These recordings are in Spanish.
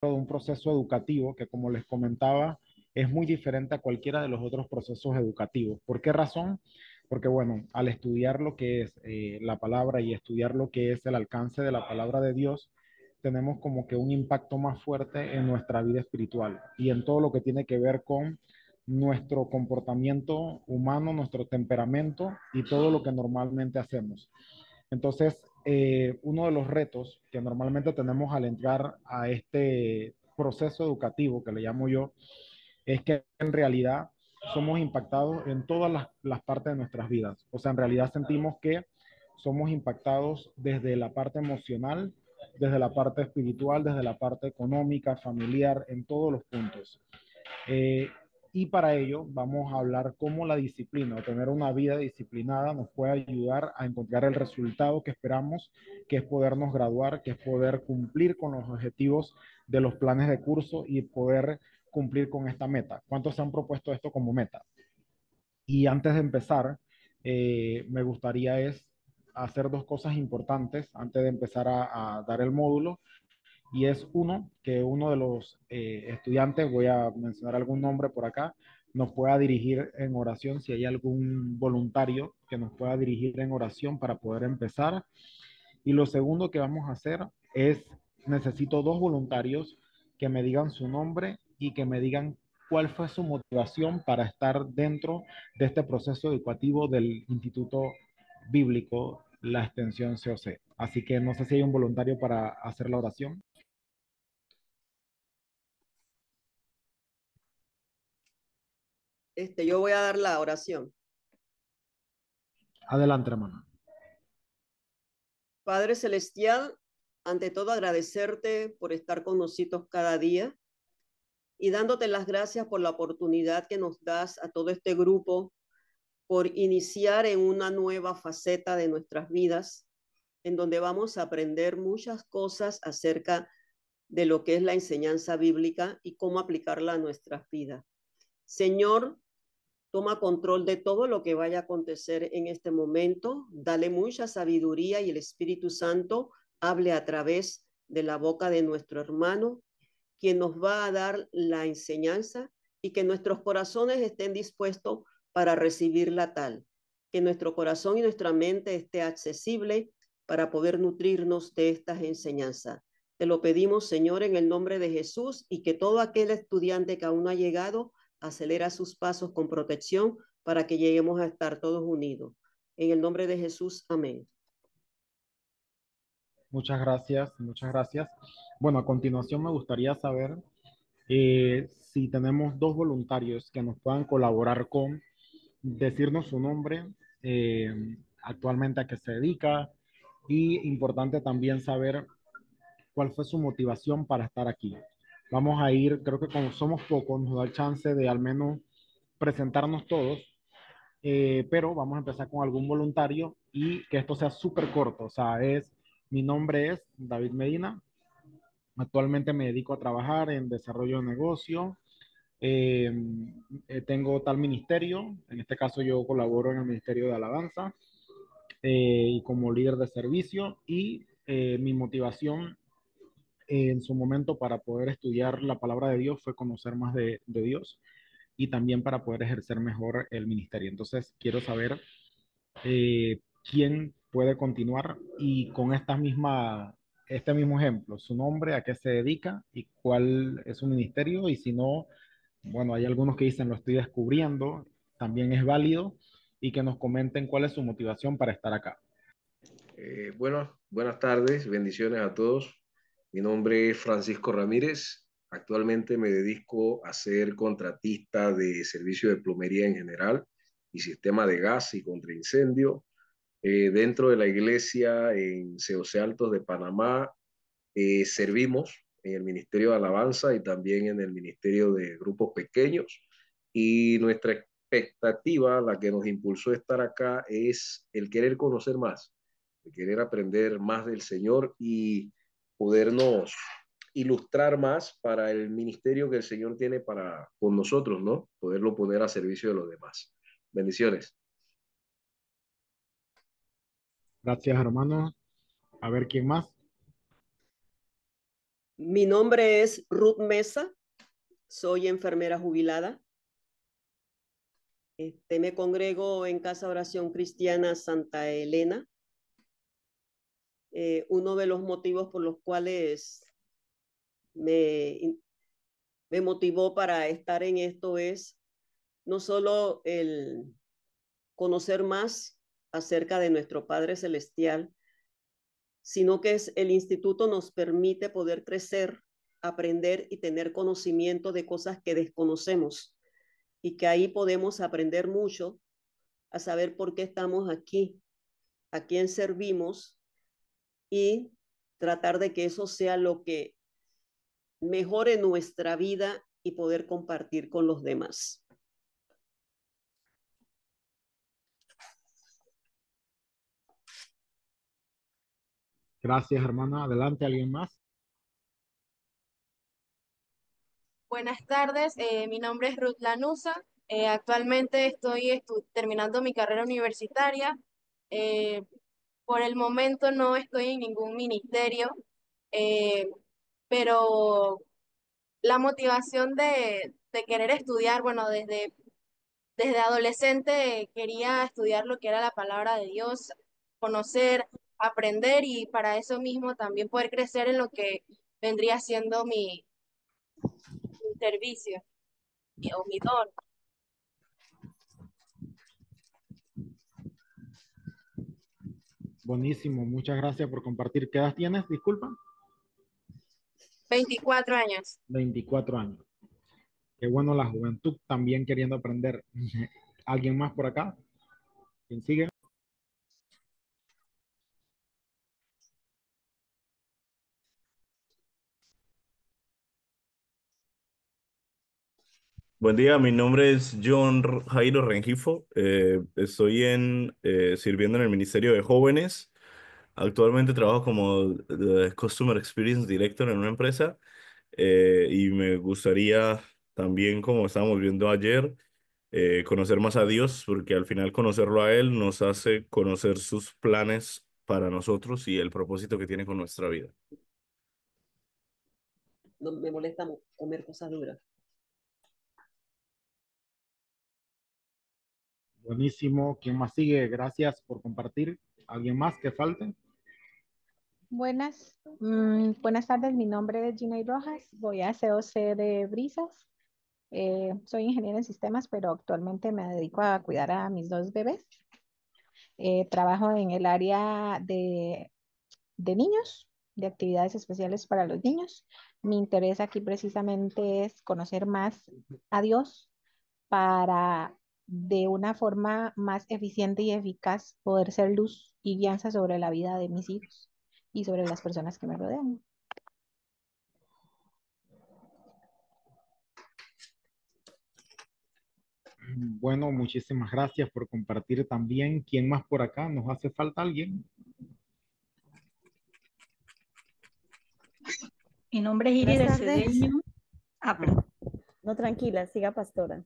de un proceso educativo que, como les comentaba, es muy diferente a cualquiera de los otros procesos educativos. ¿Por qué razón? Porque, bueno, al estudiar lo que es la palabra y estudiar lo que es el alcance de la palabra de Dios, tenemos como que un impacto más fuerte en nuestra vida espiritual y en todo lo que tiene que ver con nuestro comportamiento humano, nuestro temperamento y todo lo que normalmente hacemos. Entonces, uno de los retos que normalmente tenemos al entrar a este proceso educativo, que le llamo yo, es que en realidad somos impactados en todas las partes de nuestras vidas. O sea, en realidad sentimos que somos impactados desde la parte emocional, desde la parte espiritual, desde la parte económica, familiar, en todos los puntos. Eh, y para ello vamos a hablar cómo la disciplina o tener una vida disciplinada nos puede ayudar a encontrar el resultado que esperamos, que es podernos graduar, que es poder cumplir con los objetivos de los planes de curso y poder cumplir con esta meta. ¿Cuántos se han propuesto esto como meta? Y antes de empezar, me gustaría es hacer dos cosas importantes antes de empezar a dar el módulo y es uno, que uno de los estudiantes, voy a mencionar algún nombre por acá, nos pueda dirigir en oración, si hay algún voluntario que nos pueda dirigir en oración para poder empezar. Y lo segundo que vamos a hacer es, necesito dos voluntarios que me digan su nombre y que me digan cuál fue su motivación para estar dentro de este proceso educativo del Instituto Bíblico, la extensión COC. Así que no sé si hay un voluntario para hacer la oración. Yo voy a dar la oración. Adelante, hermano. Padre Celestial, ante todo agradecerte por estar con nosotros cada día y dándote las gracias por la oportunidad que nos das a todo este grupo por iniciar en una nueva faceta de nuestras vidas, en donde vamos a aprender muchas cosas acerca de lo que es la enseñanza bíblica y cómo aplicarla a nuestras vidas. Señor, toma control de todo lo que vaya a acontecer en este momento. Dale mucha sabiduría y el Espíritu Santo hable a través de la boca de nuestro hermano, quien nos va a dar la enseñanza y que nuestros corazones estén dispuestos para recibirla tal. Que nuestro corazón y nuestra mente esté accesible para poder nutrirnos de estas enseñanzas. Te lo pedimos, Señor, en el nombre de Jesús y que todo aquel estudiante que aún no ha llegado acelera sus pasos con protección para que lleguemos a estar todos unidos. En el nombre de Jesús, amén. Muchas gracias, muchas gracias. Bueno, a continuación me gustaría saber si tenemos dos voluntarios que nos puedan colaborar con decirnos su nombre, actualmente a qué se dedica y importante también saber cuál fue su motivación para estar aquí. Vamos a ir, creo que como somos pocos, nos da el chance de al menos presentarnos todos, pero vamos a empezar con algún voluntario y que esto sea súper corto, o sea, mi nombre es David Medina, actualmente me dedico a trabajar en desarrollo de negocio, eh, tengo tal ministerio, en este caso yo colaboro en el Ministerio de Alabanza y como líder de servicio y mi motivación en su momento para poder estudiar la palabra de Dios fue conocer más de Dios y también para poder ejercer mejor el ministerio. Entonces, quiero saber quién puede continuar y con este mismo ejemplo, su nombre, a qué se dedica y cuál es su ministerio. Y si no, bueno, hay algunos que dicen lo estoy descubriendo, también es válido y que nos comenten cuál es su motivación para estar acá. Bueno, buenas tardes, bendiciones a todos. Mi nombre es Francisco Ramírez. Actualmente me dedico a ser contratista de servicio de plomería en general y sistema de gas y contra incendio. Dentro de la iglesia en COC Altos de Panamá, servimos en el Ministerio de Alabanza y también en el Ministerio de Grupos Pequeños. Y nuestra expectativa, la que nos impulsó a estar acá, es el querer conocer más, el querer aprender más del Señor y podernos ilustrar más para el ministerio que el Señor tiene para con nosotros, ¿no? Poderlo poner a servicio de los demás. Bendiciones. Gracias, hermanos. A ver quién más. Mi nombre es Ruth Mesa, soy enfermera jubilada. Me congrego en Casa Oración Cristiana Santa Elena. Uno de los motivos por los cuales me, me motivó para estar en esto es no solo el conocer más acerca de nuestro Padre Celestial, sino que el instituto nos permite poder crecer, aprender y tener conocimiento de cosas que desconocemos y que ahí podemos aprender mucho a saber por qué estamos aquí, a quién servimos y tratar de que eso sea lo que mejore nuestra vida y poder compartir con los demás. Gracias, hermana. Adelante, ¿alguien más? Buenas tardes, mi nombre es Ruth Lanusa. Actualmente estoy terminando mi carrera universitaria. Eh, por el momento no estoy en ningún ministerio, eh, pero la motivación de querer estudiar, bueno, desde adolescente quería estudiar lo que era la palabra de Dios, conocer, aprender y para eso mismo también poder crecer en lo que vendría siendo mi servicio o mi don. Buenísimo, muchas gracias por compartir. ¿Qué edad tienes? Disculpa. 24 años. 24 años. Qué bueno la juventud también queriendo aprender. ¿Alguien más por acá? ¿Quién sigue? Buen día, mi nombre es Jairo Rengifo. Estoy sirviendo en el Ministerio de Jóvenes. Actualmente trabajo como Customer Experience Director en una empresa y me gustaría también, como estábamos viendo ayer, conocer más a Dios, porque al final conocerlo a Él nos hace conocer sus planes para nosotros y el propósito que tiene con nuestra vida. No me molesta comer cosas duras. Buenísimo. ¿Quién más sigue? Gracias por compartir. ¿Alguien más que falte? Buenas tardes, mi nombre es Gina Rojas, voy a COC de Brisas. Soy ingeniera en sistemas, pero actualmente me dedico a cuidar a mis dos bebés. Trabajo en el área de niños, de actividades especiales para los niños. Mi interés aquí precisamente es conocer más a Dios para de una forma más eficiente y eficaz poder ser luz y guianza sobre la vida de mis hijos y sobre las personas que me rodean. Bueno, muchísimas gracias por compartir también. ¿Quién más por acá? ¿Nos hace falta alguien? Mi nombre es Iris de Buenas tardes. Cedeño. Perdón. No, tranquila, siga, pastora.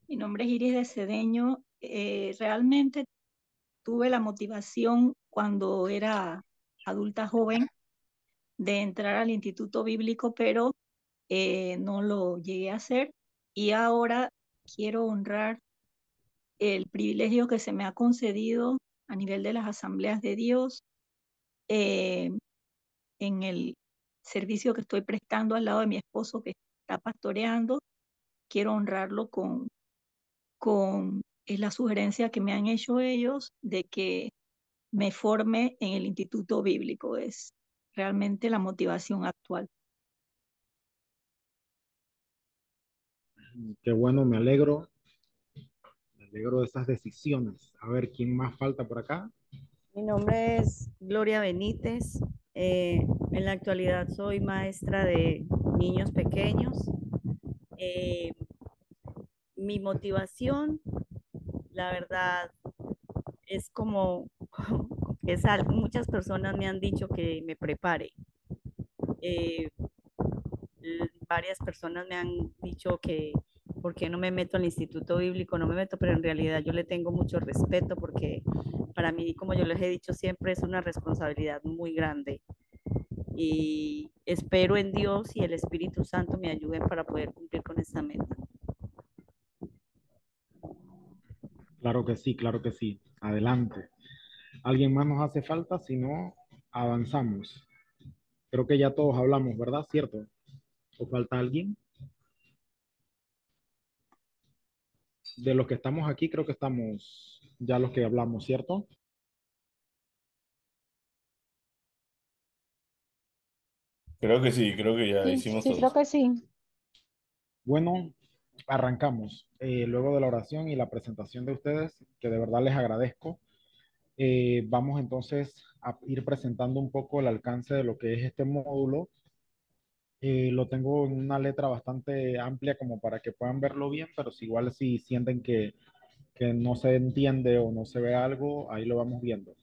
Mi nombre es Iris de Cedeño. Realmente tuve la motivación cuando era adulta joven de entrar al Instituto Bíblico, pero no lo llegué a hacer. Y ahora quiero honrar el privilegio que se me ha concedido a nivel de las asambleas de Dios en el servicio que estoy prestando al lado de mi esposo que está pastoreando. Quiero honrarlo con la sugerencia que me han hecho ellos de que me forme en el Instituto Bíblico. Es realmente la motivación actual. Qué bueno, me alegro. Me alegro de esas decisiones. A ver, ¿quién más falta por acá? Mi nombre es Gloria Benítez. En la actualidad soy maestra de niños pequeños. Mi motivación, la verdad, es como es algo, muchas personas me han dicho que me prepare. Eh, Varias personas me han dicho que por qué no me meto al instituto bíblico, no me meto, pero en realidad yo le tengo mucho respeto porque para mí, como yo les he dicho siempre, es una responsabilidad muy grande. y espero en Dios y el Espíritu Santo me ayuden para poder cumplir con esta meta. Claro que sí, claro que sí. Adelante. ¿Alguien más nos hace falta? Si no, avanzamos. Creo que ya todos hablamos, ¿verdad? ¿Cierto? ¿O falta alguien? De los que estamos aquí, creo que estamos ya los que hablamos, ¿cierto? Creo que sí, creo que ya Sí, hicimos sí, creo todos. que sí. Bueno, arrancamos. Luego de la oración y la presentación de ustedes, que de verdad les agradezco, vamos entonces a ir presentando un poco el alcance de lo que es este módulo. Lo tengo en una letra bastante amplia como para que puedan verlo bien, pero si igual si sienten que no se entiende o no se ve algo, ahí lo vamos viendo.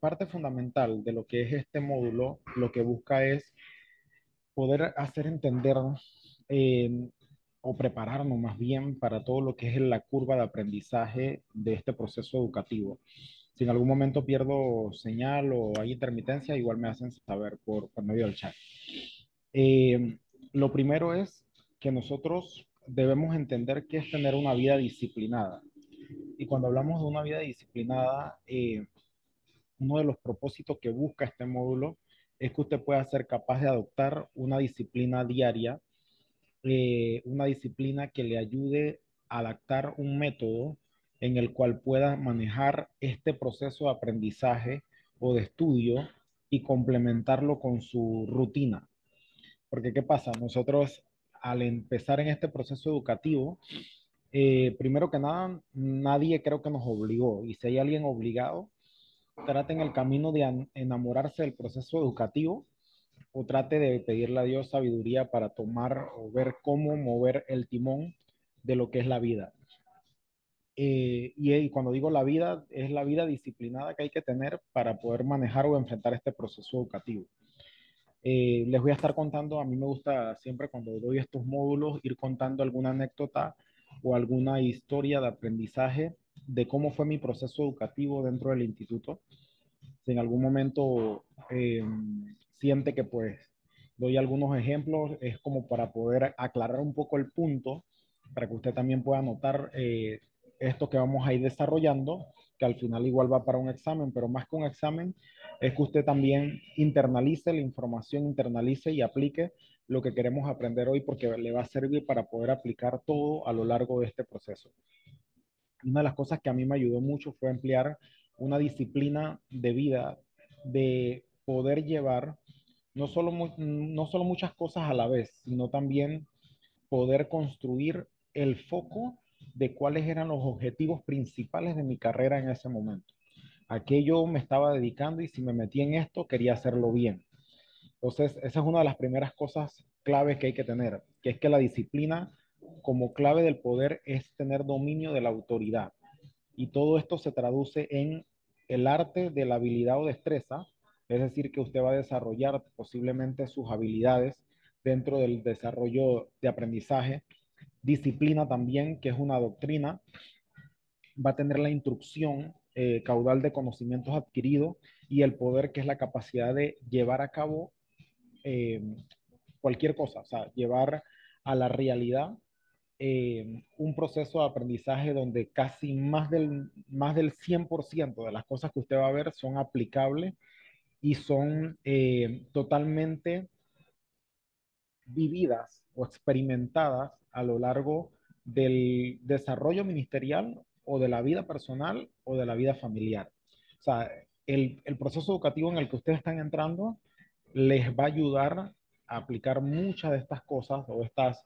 Parte fundamental de lo que es este módulo, lo que busca es poder hacer entender eh, o prepararnos más bien para todo lo que es la curva de aprendizaje de este proceso educativo. Si en algún momento pierdo señal o hay intermitencia, igual me hacen saber por medio del chat. Eh, lo primero es que nosotros debemos entender qué es tener una vida disciplinada. Y cuando hablamos de una vida disciplinada, uno de los propósitos que busca este módulo es que usted pueda ser capaz de adoptar una disciplina diaria, una disciplina que le ayude a adaptar un método en el cual pueda manejar este proceso de aprendizaje o de estudio y complementarlo con su rutina. Porque ¿qué pasa? Nosotros al empezar en este proceso educativo, primero que nada, nadie creo que nos obligó. Y si hay alguien obligado, traten el camino de enamorarse del proceso educativo o trate de pedirle a Dios sabiduría para tomar o ver cómo mover el timón de lo que es la vida. Y cuando digo la vida, es la vida disciplinada que hay que tener para poder manejar o enfrentar este proceso educativo. Les voy a estar contando, a mí me gusta siempre cuando doy estos módulos ir contando alguna anécdota o alguna historia de aprendizaje de cómo fue mi proceso educativo dentro del instituto. Si en algún momento siente que pues doy algunos ejemplos, es como para poder aclarar un poco el punto, para que usted también pueda notar esto que vamos a ir desarrollando, que al final igual va para un examen, pero más que un examen, es que usted también internalice la información, internalice y aplique lo que queremos aprender hoy, porque le va a servir para poder aplicar todo a lo largo de este proceso. Una de las cosas que a mí me ayudó mucho fue emplear una disciplina de vida, de poder llevar no solo muchas cosas a la vez, sino también poder construir el foco de cuáles eran los objetivos principales de mi carrera en ese momento. A qué yo me estaba dedicando y si me metí en esto, quería hacerlo bien. Entonces, esa es una de las primeras cosas claves que hay que tener, que es que la disciplina como clave del poder es tener dominio de la autoridad. Y todo esto se traduce en el arte de la habilidad o destreza, es decir, que usted va a desarrollar posiblemente sus habilidades dentro del desarrollo de aprendizaje. Disciplina también, que es una doctrina, va a tener la instrucción, caudal de conocimientos adquiridos y el poder, que es la capacidad de llevar a cabo eh, cualquier cosa, o sea, llevar a la realidad un proceso de aprendizaje donde casi más del 100% de las cosas que usted va a ver son aplicables y son totalmente vividas o experimentadas a lo largo del desarrollo ministerial o de la vida personal o de la vida familiar. O sea, el proceso educativo en el que ustedes están entrando les va a ayudar a aplicar muchas de estas cosas o estas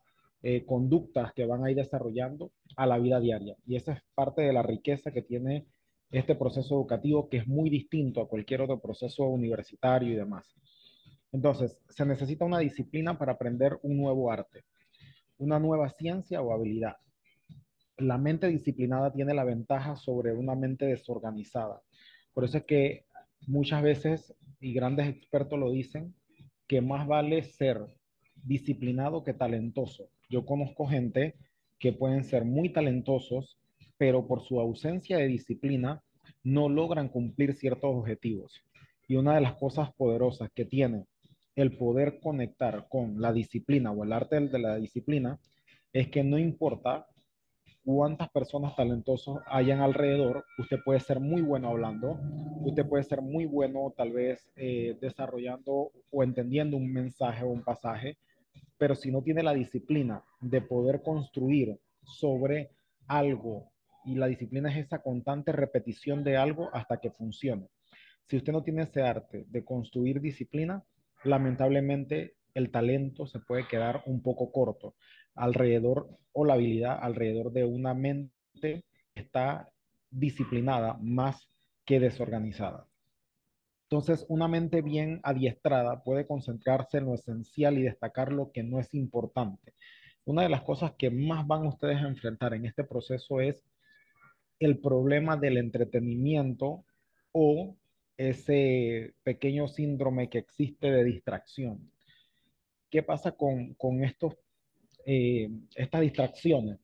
conductas que van a ir desarrollando a la vida diaria. Y esa es parte de la riqueza que tiene este proceso educativo, que es muy distinto a cualquier otro proceso universitario y demás. Entonces, se necesita una disciplina para aprender un nuevo arte, una nueva ciencia o habilidad. La mente disciplinada tiene la ventaja sobre una mente desorganizada. Por eso es que muchas veces, y grandes expertos lo dicen, que más vale ser disciplinado que talentoso. Yo conozco gente que pueden ser muy talentosos, pero por su ausencia de disciplina no logran cumplir ciertos objetivos. Y una de las cosas poderosas que tiene el poder conectar con la disciplina o el arte de la disciplina es que no importa cuántas personas talentosas hayan alrededor, usted puede ser muy bueno hablando, usted puede ser muy bueno tal vez desarrollando o entendiendo un mensaje o un pasaje, pero si no tiene la disciplina de poder construir sobre algo, y la disciplina es esa constante repetición de algo hasta que funcione. Si usted no tiene ese arte de construir disciplina, lamentablemente el talento se puede quedar un poco corto alrededor, o la habilidad alrededor de una mente que está disciplinada más que desorganizada. Entonces, una mente bien adiestrada puede concentrarse en lo esencial y destacar lo que no es importante. Una de las cosas que más van ustedes a enfrentar en este proceso es el problema del entretenimiento o ese pequeño síndrome que existe de distracción. ¿Qué pasa con estas distracciones?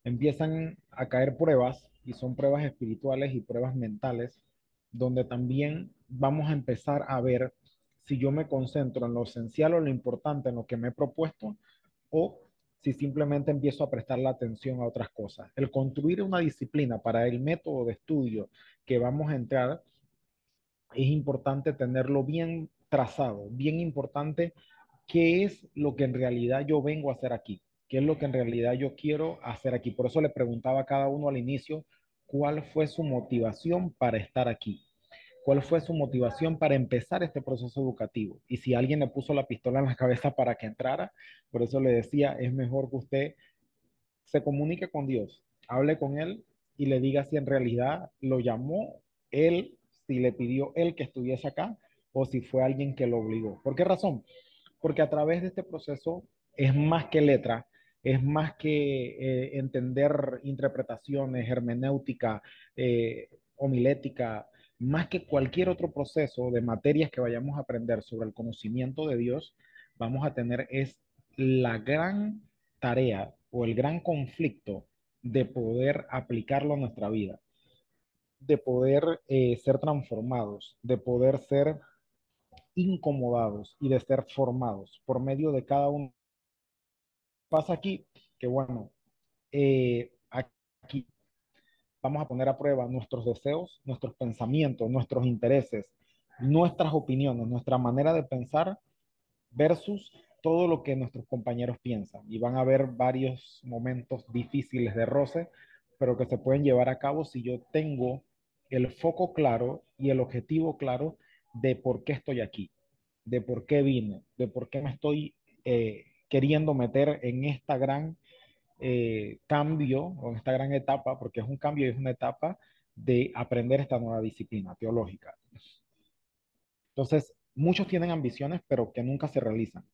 Empiezan a caer pruebas, y son pruebas espirituales y pruebas mentales, donde también vamos a empezar a ver si yo me concentro en lo esencial o lo importante en lo que me he propuesto, o si simplemente empiezo a prestar la atención a otras cosas. El construir una disciplina para el método de estudio que vamos a entrar, es importante tenerlo bien trazado, bien importante qué es lo que en realidad yo vengo a hacer aquí, qué es lo que en realidad yo quiero hacer aquí. Por eso le preguntaba a cada uno al inicio cuál fue su motivación para estar aquí, cuál fue su motivación para empezar este proceso educativo. Y si alguien le puso la pistola en la cabeza para que entrara, por eso le decía, es mejor que usted se comunique con Dios, hable con Él y le diga si en realidad lo llamó Él, si le pidió Él que estuviese acá o si fue alguien que lo obligó. ¿Por qué razón? Porque a través de este proceso es más que letra, es más que entender interpretaciones, hermenéutica, homilética, más que cualquier otro proceso de materias que vayamos a aprender sobre el conocimiento de Dios, vamos a tener es la gran tarea o el gran conflicto de poder aplicarlo a nuestra vida, de poder ser transformados, de poder ser incomodados y de ser formados por medio de cada uno. Pasa aquí que, bueno, aquí vamos a poner a prueba nuestros deseos, nuestros pensamientos, nuestros intereses, nuestras opiniones, nuestra manera de pensar versus todo lo que nuestros compañeros piensan. Y van a haber varios momentos difíciles de roce, pero que se pueden llevar a cabo si yo tengo el foco claro y el objetivo claro de por qué estoy aquí, de por qué vine, de por qué me estoy queriendo meter en esta gran cambio o en esta gran etapa, porque es un cambio y es una etapa de aprender esta nueva disciplina teológica. Entonces, muchos tienen ambiciones, pero que nunca se realizan.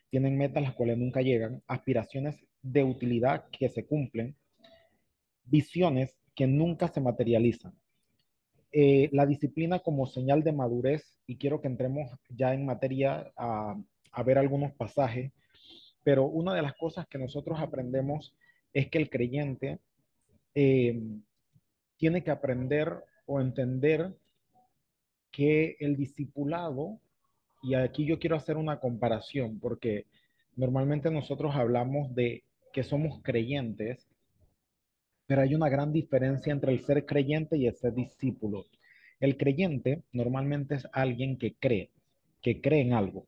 Tienen metas las cuales nunca llegan, aspiraciones de utilidad que se cumplen, visiones que nunca se materializan. La disciplina como señal de madurez, y quiero que entremos ya en materia a ver algunos pasajes, pero una de las cosas que nosotros aprendemos es que el creyente eh, tiene que aprender o entender que el discipulado, y aquí yo quiero hacer una comparación, porque normalmente nosotros hablamos de que somos creyentes, pero hay una gran diferencia entre el ser creyente y el ser discípulo. El creyente normalmente es alguien que cree en algo,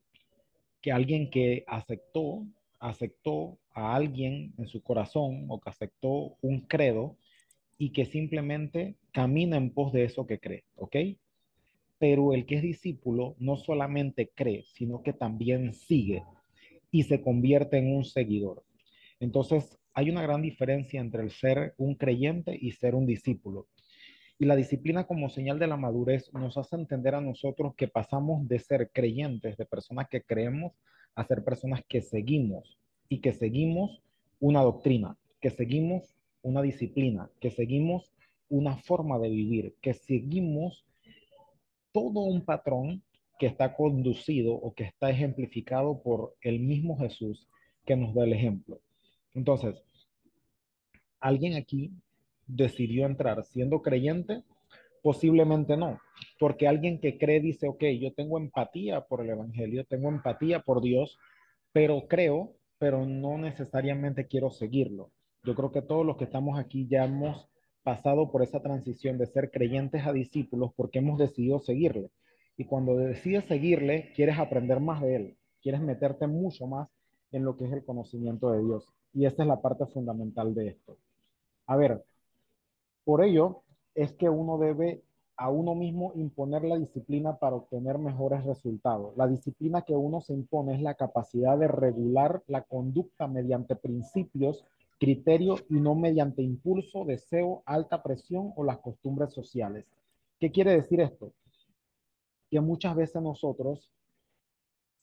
que alguien que aceptó a alguien en su corazón o que aceptó un credo y que simplemente camina en pos de eso que cree, ¿ok? Pero el que es discípulo no solamente cree, sino que también sigue y se convierte en un seguidor. Entonces, hay una gran diferencia entre el ser un creyente y ser un discípulo. Y la disciplina como señal de la madurez nos hace entender a nosotros que pasamos de ser creyentes, de personas que creemos, a ser personas que seguimos y que seguimos una doctrina, que seguimos una disciplina, que seguimos una forma de vivir, que seguimos todo un patrón que está conducido o que está ejemplificado por el mismo Jesús que nos da el ejemplo. Entonces, alguien aquí decidió entrar siendo creyente, Posiblemente no, porque alguien que cree dice, ok, yo tengo empatía por el Evangelio, tengo empatía por Dios, pero creo, pero no necesariamente quiero seguirlo. Yo creo que todos los que estamos aquí ya hemos pasado por esa transición de ser creyentes a discípulos porque hemos decidido seguirle. Y cuando decides seguirle, quieres aprender más de él, quieres meterte mucho más en lo que es el conocimiento de Dios. Y esa es la parte fundamental de esto. A ver, por ello es que uno debe a uno mismo imponer la disciplina para obtener mejores resultados. La disciplina que uno se impone es la capacidad de regular la conducta mediante principios, criterios y no mediante impulso, deseo, alta presión o las costumbres sociales. ¿Qué quiere decir esto? Que muchas veces nosotros,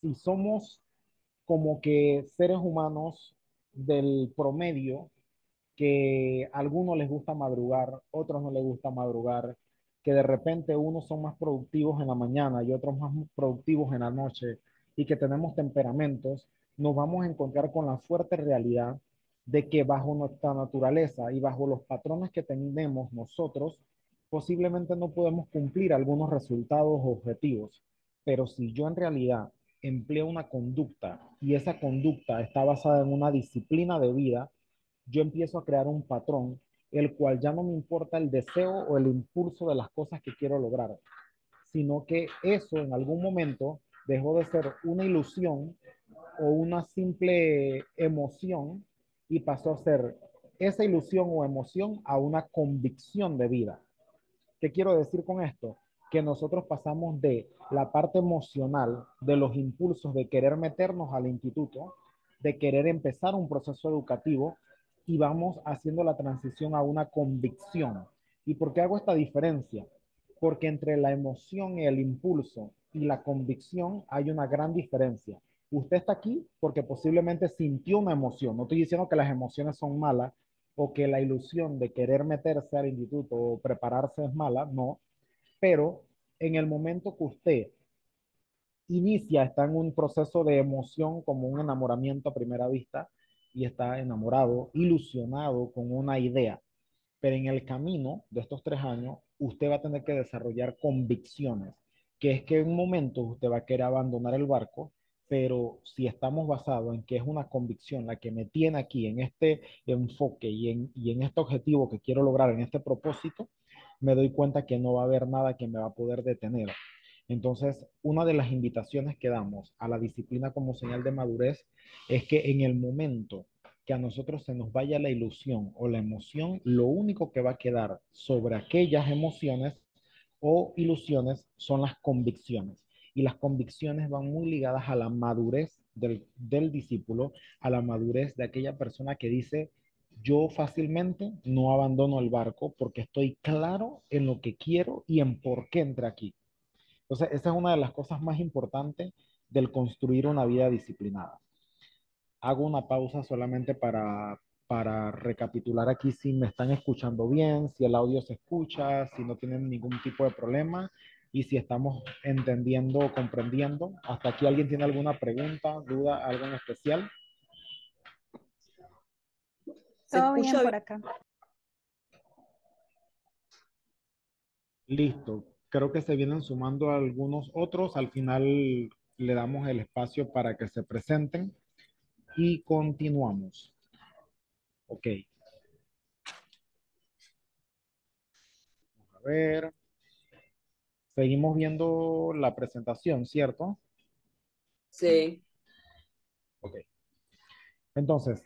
si somos como que seres humanos del promedio, que a algunos les gusta madrugar, otros no les gusta madrugar, que de repente unos son más productivos en la mañana y otros más productivos en la noche, y que tenemos temperamentos, nos vamos a encontrar con la fuerte realidad de que bajo nuestra naturaleza y bajo los patrones que tenemos nosotros, posiblemente no podemos cumplir algunos resultados o objetivos. Pero si yo en realidad empleo una conducta y esa conducta está basada en una disciplina de vida, yo empiezo a crear un patrón, el cual ya no me importa el deseo o el impulso de las cosas que quiero lograr, sino que eso en algún momento dejó de ser una ilusión o una simple emoción y pasó a ser esa ilusión o emoción a una convicción de vida. ¿Qué quiero decir con esto? Que nosotros pasamos de la parte emocional, de los impulsos de querer meternos al instituto, de querer empezar un proceso educativo y vamos haciendo la transición a una convicción. ¿Y por qué hago esta diferencia? Porque entre la emoción y el impulso y la convicción hay una gran diferencia. Usted está aquí porque posiblemente sintió una emoción. No estoy diciendo que las emociones son malas, o que la ilusión de querer meterse al instituto o prepararse es mala, no, pero en el momento que usted inicia, está en un proceso de emoción como un enamoramiento a primera vista y está enamorado, ilusionado con una idea. Pero en el camino de estos 3 años, usted va a tener que desarrollar convicciones, que es que en un momento usted va a querer abandonar el barco, pero si estamos basados en que es una convicción la que me tiene aquí en este enfoque y en este objetivo que quiero lograr, en este propósito, me doy cuenta que no va a haber nada que me va a poder detener. Entonces, una de las invitaciones que damos a la disciplina como señal de madurez es que en el momento que a nosotros se nos vaya la ilusión o la emoción, lo único que va a quedar sobre aquellas emociones o ilusiones son las convicciones. Y las convicciones van muy ligadas a la madurez del discípulo, a la madurez de aquella persona que dice, yo fácilmente no abandono el barco porque estoy claro en lo que quiero y en por qué entré aquí. Entonces, esa es una de las cosas más importantes del construir una vida disciplinada. Hago una pausa solamente para recapitular aquí si me están escuchando bien, si el audio se escucha, si no tienen ningún tipo de problema y si estamos entendiendo o comprendiendo. ¿Hasta aquí alguien tiene alguna pregunta, duda, algo en especial? ¿Se Todo bien escucha por bien? acá. Listo. Creo que se vienen sumando algunos otros. Al final le damos el espacio para que se presenten y continuamos. Ok. A ver. Seguimos viendo la presentación, ¿cierto? Sí. Ok. Entonces,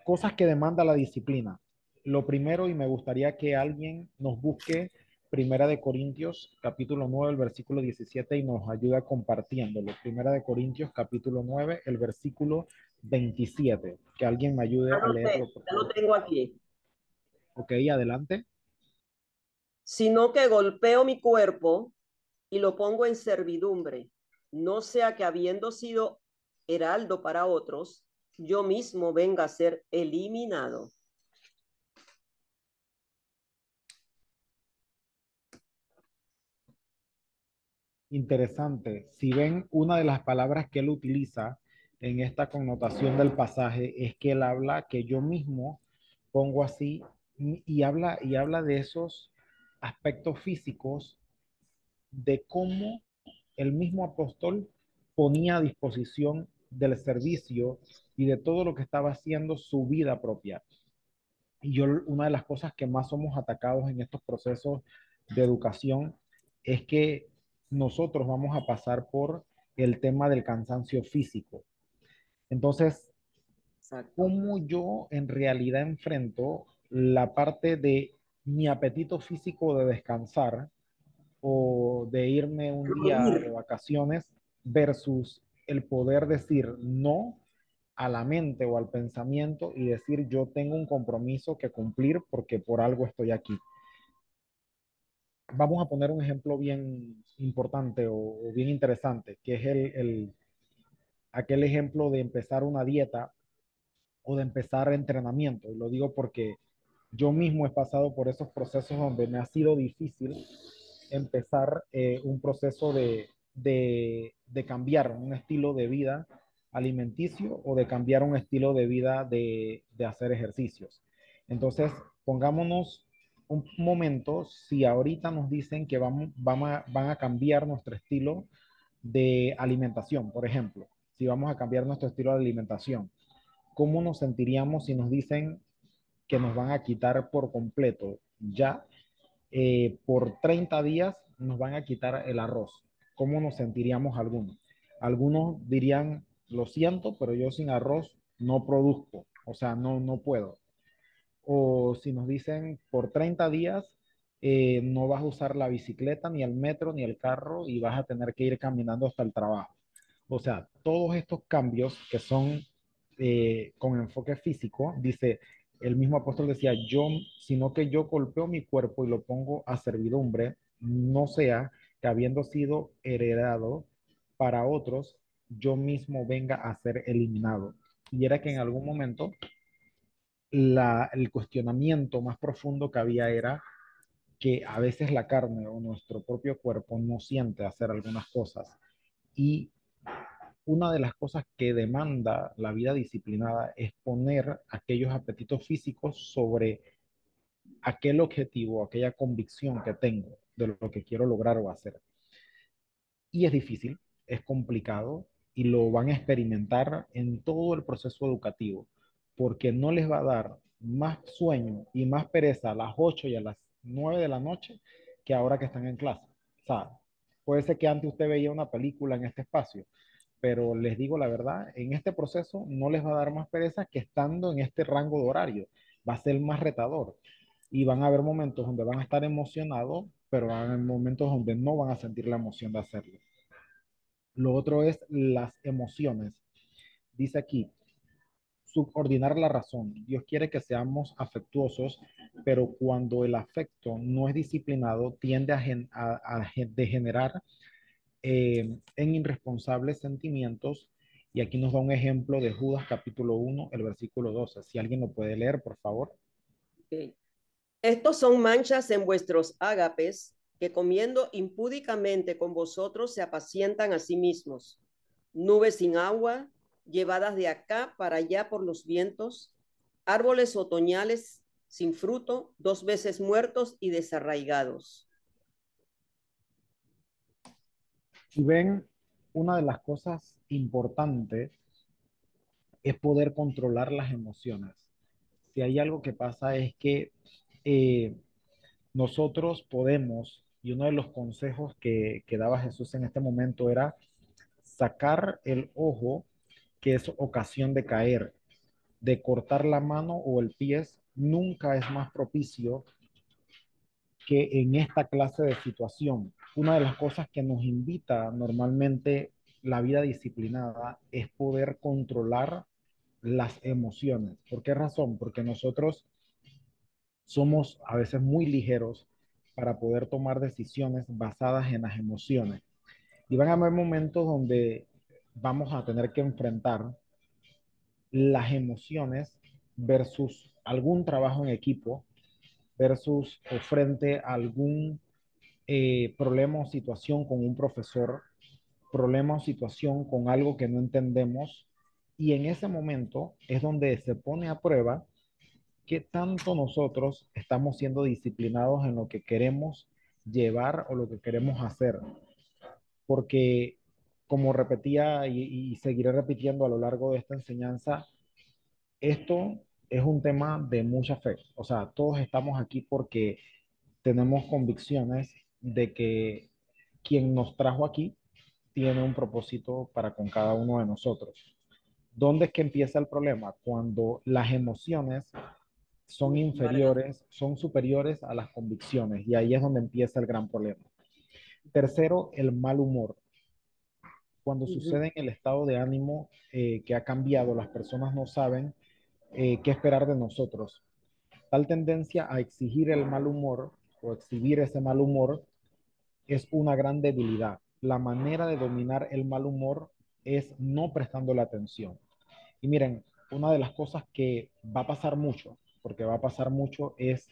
cosas que demanda la disciplina. Lo primero, y me gustaría que alguien nos busque Primera de Corintios, capítulo 9, el versículo 17, y nos ayude compartiéndolo. Primera de Corintios, capítulo 9, el versículo 27. Que alguien me ayude a leerlo, por Ya lo favor. tengo aquí. Ok, adelante. Sino que golpeo mi cuerpo y lo pongo en servidumbre, no sea que habiendo sido heraldo para otros, yo mismo venga a ser eliminado. Interesante. Si ven, una de las palabras que él utiliza en esta connotación del pasaje es que él habla que yo mismo pongo así y habla de esos aspectos físicos de cómo el mismo apóstol ponía a disposición del servicio y de todo lo que estaba haciendo su vida propia. Y yo, una de las cosas que más somos atacados en estos procesos de educación es que nosotros vamos a pasar por el tema del cansancio físico. Entonces, Exacto. ¿cómo yo en realidad enfrento la parte de mi apetito físico de descansar o de irme un día de vacaciones versus el poder decir no a la mente o al pensamiento y decir yo tengo un compromiso que cumplir porque por algo estoy aquí? Vamos a poner un ejemplo bien importante o bien interesante, que es aquel ejemplo de empezar una dieta o de empezar entrenamiento. Y lo digo porque yo mismo he pasado por esos procesos donde me ha sido difícil empezar un proceso de cambiar un estilo de vida alimenticio o de cambiar un estilo de vida de hacer ejercicios. Entonces, pongámonos un momento, si ahorita nos dicen que van a cambiar nuestro estilo de alimentación, por ejemplo, si vamos a cambiar nuestro estilo de alimentación, ¿cómo nos sentiríamos si nos dicen que nos van a quitar por completo ya por 30 días nos van a quitar el arroz? ¿Cómo nos sentiríamos algunos? Algunos dirían, lo siento, pero yo sin arroz no produzco, o sea, no puedo. O si nos dicen, por 30 días no vas a usar la bicicleta, ni el metro, ni el carro, y vas a tener que ir caminando hasta el trabajo. O sea, todos estos cambios que son con enfoque físico, dice, el mismo apóstol decía, yo, sino que yo golpeo mi cuerpo y lo pongo a servidumbre, no sea que habiendo sido heredado para otros, yo mismo venga a ser eliminado. Y era que en algún momento el cuestionamiento más profundo que había era que a veces la carne o nuestro propio cuerpo no siente hacer algunas cosas. Y una de las cosas que demanda la vida disciplinada es poner aquellos apetitos físicos sobre aquel objetivo, aquella convicción que tengo de lo que quiero lograr o hacer. Y es difícil, es complicado y lo van a experimentar en todo el proceso educativo, porque no les va a dar más sueño y más pereza a las 8 y a las 9 de la noche que ahora que están en clase. O sea, puede ser que antes usted veía una película en este espacio, pero les digo la verdad, en este proceso no les va a dar más pereza que estando en este rango de horario. Va a ser más retador y van a haber momentos donde van a estar emocionados, pero van a haber momentos donde no van a sentir la emoción de hacerlo. Lo otro es las emociones. Dice aquí, subordinar la razón. Dios quiere que seamos afectuosos, pero cuando el afecto no es disciplinado, tiende a degenerar en irresponsables sentimientos. Y aquí nos da un ejemplo de Judas capítulo 1, el versículo 12. Si alguien lo puede leer, por favor. Okay. Estos son manchas en vuestros ágapes, que comiendo impúdicamente con vosotros se apacientan a sí mismos. Nubes sin agua, llevadas de acá para allá por los vientos, árboles otoñales sin fruto, 2 veces muertos y desarraigados. Y ven, una de las cosas importantes es poder controlar las emociones. Si hay algo que pasa es que eh, nosotros podemos, y uno de los consejos que daba Jesús en este momento era sacar el ojo, que es ocasión de caer, de cortar la mano o el pie, nunca es más propicio que en esta clase de situación. Una de las cosas que nos invita normalmente la vida disciplinada es poder controlar las emociones. ¿Por qué razón? Porque nosotros somos a veces muy ligeros para poder tomar decisiones basadas en las emociones. Y van a haber momentos donde vamos a tener que enfrentar las emociones versus algún trabajo en equipo, versus o frente a algún problema o situación con un profesor, problema o situación con algo que no entendemos. Y en ese momento es donde se pone a prueba ¿qué tanto nosotros estamos siendo disciplinados en lo que queremos llevar o lo que queremos hacer? Porque, como repetía y seguiré repitiendo a lo largo de esta enseñanza, esto es un tema de mucha fe. O sea, todos estamos aquí porque tenemos convicciones de que quien nos trajo aquí tiene un propósito para con cada uno de nosotros. ¿Dónde es que empieza el problema? Cuando las emociones son Vargas. inferiores, son superiores a las convicciones, y ahí es donde empieza el gran problema. Tercero, el mal humor. Cuando Ujú. sucede en el estado de ánimo que ha cambiado, las personas no saben qué esperar de nosotros. Tal tendencia a exigir el mal humor o exhibir ese mal humor es una gran debilidad. La manera de dominar el mal humor es no prestando la atención. Y miren, una de las cosas que va a pasar mucho, porque va a pasar mucho, es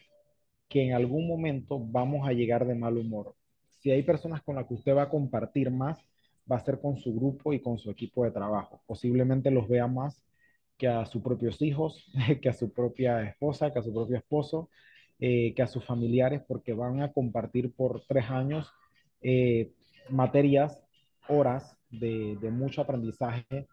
que en algún momento vamos a llegar de mal humor. Si hay personas con las que usted va a compartir más, va a ser con su grupo y con su equipo de trabajo. Posiblemente los vea más que a sus propios hijos, que a su propia esposa, que a su propio esposo, que a sus familiares, porque van a compartir por 3 años eh, materias, horas de mucho aprendizaje,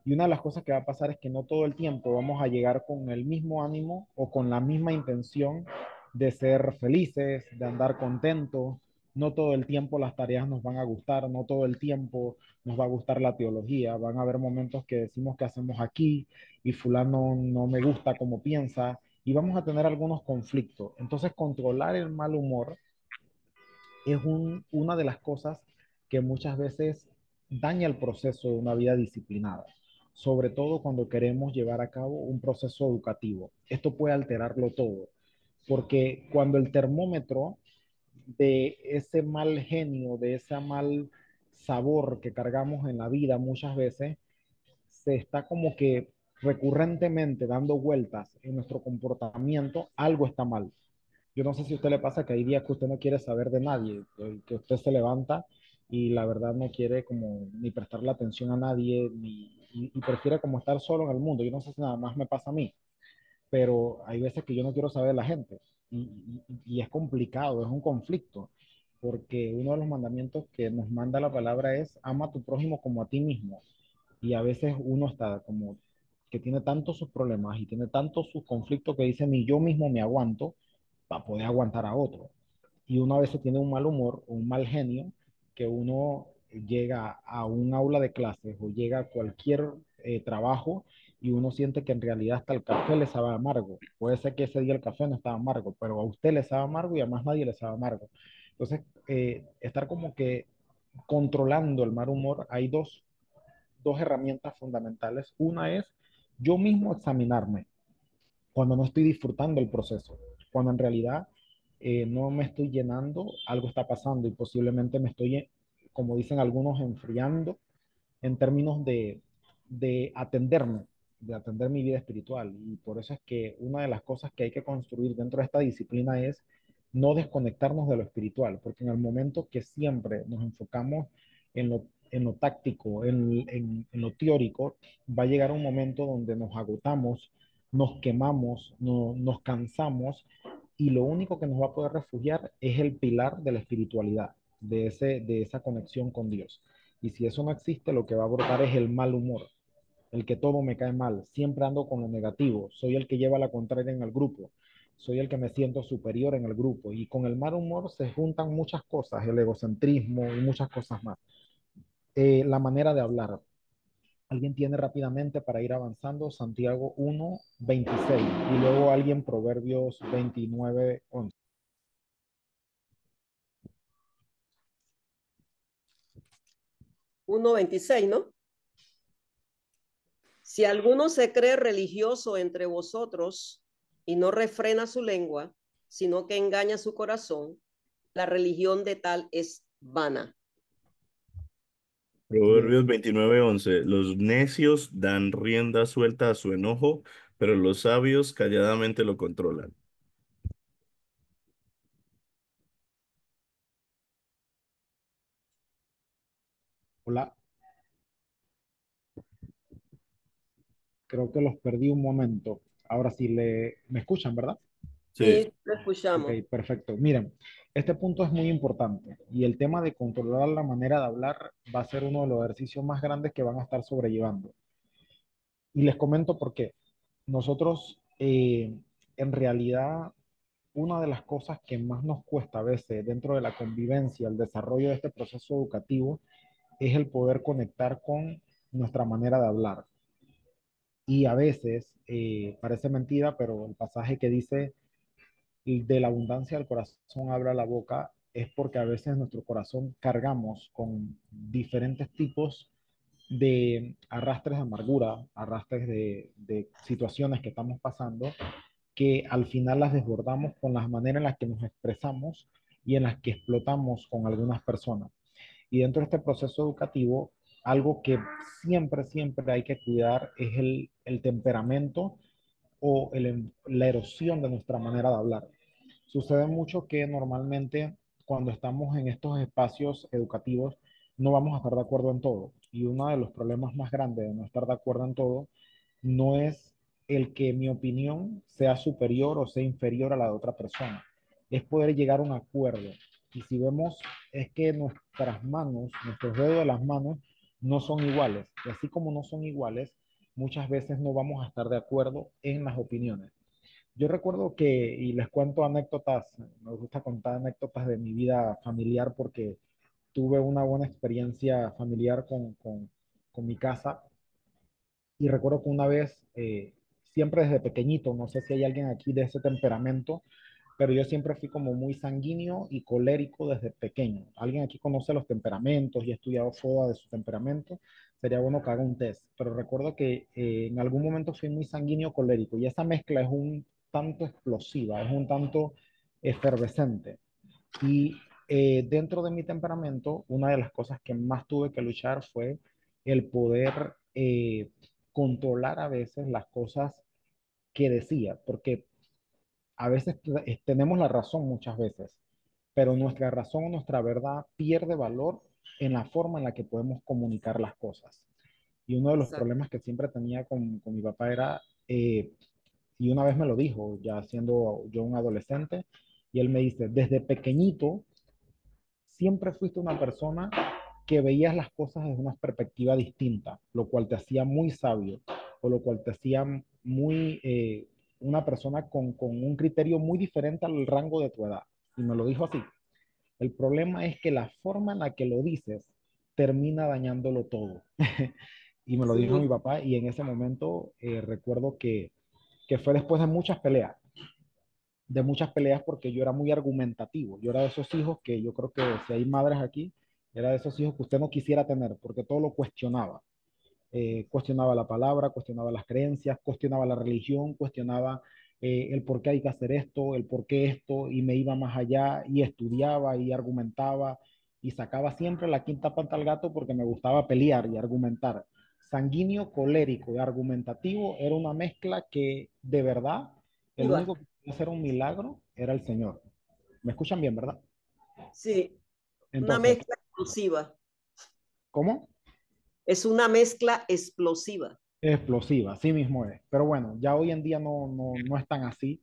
y una de las cosas que va a pasar es que no todo el tiempo vamos a llegar con el mismo ánimo o con la misma intención de ser felices, de andar contentos. No todo el tiempo las tareas nos van a gustar, no todo el tiempo nos va a gustar la teología. Van a haber momentos que decimos que hacemos aquí y fulano no me gusta como piensa y vamos a tener algunos conflictos. Entonces, controlar el mal humor es una de las cosas que muchas veces daña el proceso de una vida disciplinada, sobre todo cuando queremos llevar a cabo un proceso educativo. Esto puede alterarlo todo, porque cuando el termómetro de ese mal genio, de ese mal sabor que cargamos en la vida muchas veces, se está como que recurrentemente dando vueltas en nuestro comportamiento, algo está mal. Yo no sé si a usted le pasa que hay días que usted no quiere saber de nadie, que usted se levanta y la verdad no quiere como ni prestarle atención a nadie y prefiere como estar solo en el mundo. Yo no sé si nada más me pasa a mí, pero hay veces que yo no quiero saber de la gente y es complicado, es un conflicto, porque uno de los mandamientos que nos manda la palabra es ama a tu prójimo como a ti mismo. Y a veces uno está como que tiene tantos sus problemas y tiene tantos sus conflictos que dice, ni yo mismo me aguanto para poder aguantar a otro. Y uno a veces tiene un mal humor o un mal genio que uno llega a un aula de clases o llega a cualquier trabajo y uno siente que en realidad hasta el café le sabe amargo. Puede ser que ese día el café no estaba amargo, pero a usted le sabe amargo y a más nadie le sabe amargo. Entonces, estar como que controlando el mal humor, hay dos herramientas fundamentales. Una es yo mismo examinarme cuando no estoy disfrutando el proceso, cuando en realidad no me estoy llenando, algo está pasando y posiblemente me estoy, como dicen algunos, enfriando en términos de atenderme, de atender mi vida espiritual. Y por eso es que una de las cosas que hay que construir dentro de esta disciplina es no desconectarnos de lo espiritual, porque en el momento que siempre nos enfocamos en lo táctico, en lo teórico, va a llegar un momento donde nos agotamos, nos quemamos, nos cansamos y lo único que nos va a poder refugiar es el pilar de la espiritualidad, de esa conexión con Dios. Y si eso no existe, lo que va a brotar es el mal humor, el que todo me cae mal, siempre ando con lo negativo, soy el que lleva la contraria en el grupo, soy el que me siento superior en el grupo. Y con el mal humor se juntan muchas cosas, el egocentrismo y muchas cosas más. La manera de hablar. Alguien tiene rápidamente para ir avanzando Santiago 1:26 y luego alguien Proverbios 29:11. 1:26, ¿no? Si alguno se cree religioso entre vosotros y no refrena su lengua, sino que engaña su corazón, la religión de tal es vana. Bien, Proverbios 29:11. Los necios dan rienda suelta a su enojo, pero los sabios calladamente lo controlan. hola, creo que los perdí un momento. Ahora sí, me escuchan, ¿verdad? Sí. Sí, lo Ok, escuchamos. perfecto. Miren, este punto es muy importante y el tema de controlar la manera de hablar va a ser uno de los ejercicios más grandes que van a estar sobrellevando. Y les comento por qué. Nosotros, en realidad, una de las cosas que más nos cuesta a veces dentro de la convivencia, el desarrollo de este proceso educativo, es el poder conectar con nuestra manera de hablar. Y a veces, parece mentira, pero el pasaje que dice, y de la abundancia del corazón habla la boca, es porque a veces en nuestro corazón cargamos con diferentes tipos de arrastres de amargura, arrastres de situaciones que estamos pasando, que al final las desbordamos con las maneras en las que nos expresamos y en las que explotamos con algunas personas. Y dentro de este proceso educativo, algo que siempre, siempre hay que cuidar es el temperamento o la erosión de nuestra manera de hablar. Sucede mucho que normalmente cuando estamos en estos espacios educativos no vamos a estar de acuerdo en todo. Y uno de los problemas más grandes de no estar de acuerdo en todo no es el que mi opinión sea superior o sea inferior a la de otra persona. Es poder llegar a un acuerdo. Y si vemos, es que nuestras manos, nuestros dedos de las manos no son iguales. Y así como no son iguales, muchas veces no vamos a estar de acuerdo en las opiniones. Yo recuerdo que, y les cuento anécdotas, me gusta contar anécdotas de mi vida familiar porque tuve una buena experiencia familiar con mi casa. Y recuerdo que una vez, siempre desde pequeñito, no sé si hay alguien aquí de ese temperamento, pero yo siempre fui como muy sanguíneo y colérico desde pequeño. ¿Alguien aquí conoce los temperamentos y ha estudiado FODA de su temperamento? Sería bueno que haga un test. Pero recuerdo que en algún momento fui muy sanguíneo colérico y esa mezcla es un tanto explosiva, es un tanto efervescente. Y dentro de mi temperamento, una de las cosas que más tuve que luchar fue el poder controlar a veces las cosas que decía, porque a veces tenemos la razón muchas veces, pero nuestra razón o nuestra verdad pierde valor en la forma en la que podemos comunicar las cosas. Y uno de los Exacto. problemas que siempre tenía con mi papá era, y una vez me lo dijo, ya siendo yo un adolescente, y él me dice, desde pequeñito siempre fuiste una persona que veías las cosas desde una perspectiva distinta, lo cual te hacía muy sabio o lo cual te hacía muy una persona con un criterio muy diferente al rango de tu edad. Y me lo dijo así. El problema es que la forma en la que lo dices termina dañándolo todo. Y me lo dijo mi Sí, papá y en ese momento recuerdo que fue después de muchas peleas porque yo era muy argumentativo. Yo era de esos hijos que yo creo que si hay madres aquí, era de esos hijos que usted no quisiera tener porque todo lo cuestionaba. Cuestionaba la palabra, cuestionaba las creencias, cuestionaba la religión, cuestionaba el por qué hay que hacer esto, el por qué esto, y me iba más allá y estudiaba y argumentaba y sacaba siempre la quinta pata al gato porque me gustaba pelear y argumentar. Sanguíneo, colérico y argumentativo era una mezcla que de verdad el iba. único que podía hacer un milagro era el Señor. ¿Me escuchan bien, verdad? Sí, una Entonces, mezcla explosiva. ¿cómo? Es una mezcla explosiva. Explosiva, así mismo es. Pero bueno, ya hoy en día no es tan así,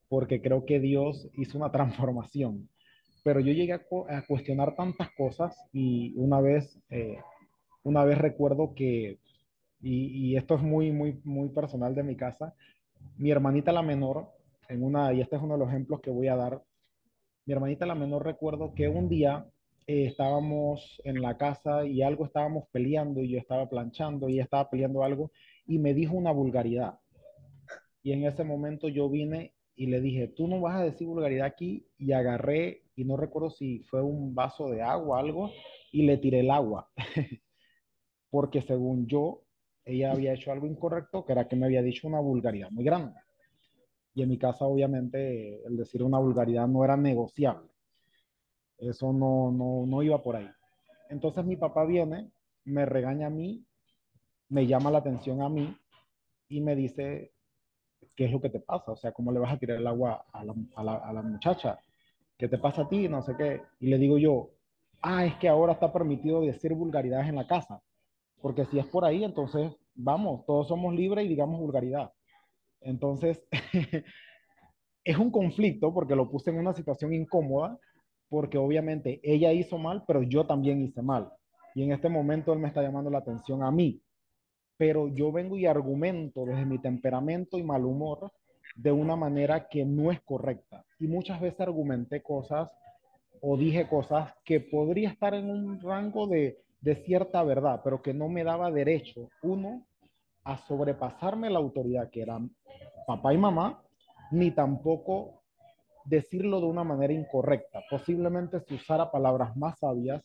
porque creo que Dios hizo una transformación. Pero yo llegué a cuestionar tantas cosas y una vez recuerdo que, y esto es muy, muy, muy personal de mi casa, mi hermanita la menor, y este es uno de los ejemplos que voy a dar, mi hermanita la menor recuerdo que un día estábamos en la casa y algo estábamos peleando y yo estaba planchando y ella estaba peleando algo y me dijo una vulgaridad. Y en ese momento yo vine y le dije, tú no vas a decir vulgaridad aquí y agarré y no recuerdo si fue un vaso de agua o algo y le tiré el agua porque según yo ella había hecho algo incorrecto que era que me había dicho una vulgaridad muy grande. Y en mi casa obviamente el decir una vulgaridad no era negociable. Eso no iba por ahí. Entonces mi papá viene, me regaña a mí, me llama la atención a mí y me dice, ¿qué es lo que te pasa? O sea, ¿cómo le vas a tirar el agua a la muchacha? ¿Qué te pasa a ti? No sé qué. Y le digo yo, es que ahora está permitido decir vulgaridades en la casa. Porque si es por ahí, entonces, vamos, todos somos libres y digamos vulgaridad. Entonces, es un conflicto porque lo puse en una situación incómoda, porque obviamente ella hizo mal, pero yo también hice mal. Y en este momento él me está llamando la atención a mí, pero yo vengo y argumento desde mi temperamento y mal humor de una manera que no es correcta. Y muchas veces argumenté cosas o dije cosas que podría estar en un rango de cierta verdad, pero que no me daba derecho, uno, a sobrepasarme la autoridad que eran papá y mamá, ni tampoco decirlo de una manera incorrecta. Posiblemente si usara palabras más sabias,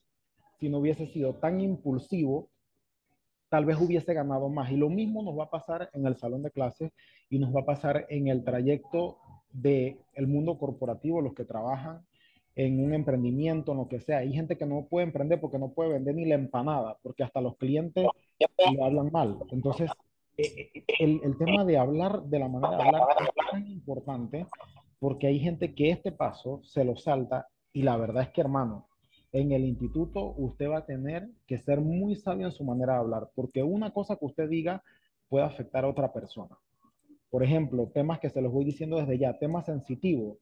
si no hubiese sido tan impulsivo, tal vez hubiese ganado más. Y lo mismo nos va a pasar en el salón de clases y nos va a pasar en el trayecto del mundo corporativo, los que trabajan en un emprendimiento, en lo que sea. Hay gente que no puede emprender porque no puede vender ni la empanada, porque hasta los clientes le hablan mal. Entonces, el tema de hablar, de la manera de hablar, es tan importante porque hay gente que este paso se lo salta y la verdad es que, hermano, en el instituto usted va a tener que ser muy sabio en su manera de hablar, porque una cosa que usted diga puede afectar a otra persona. Por ejemplo, temas que se los voy diciendo desde ya, temas sensitivos,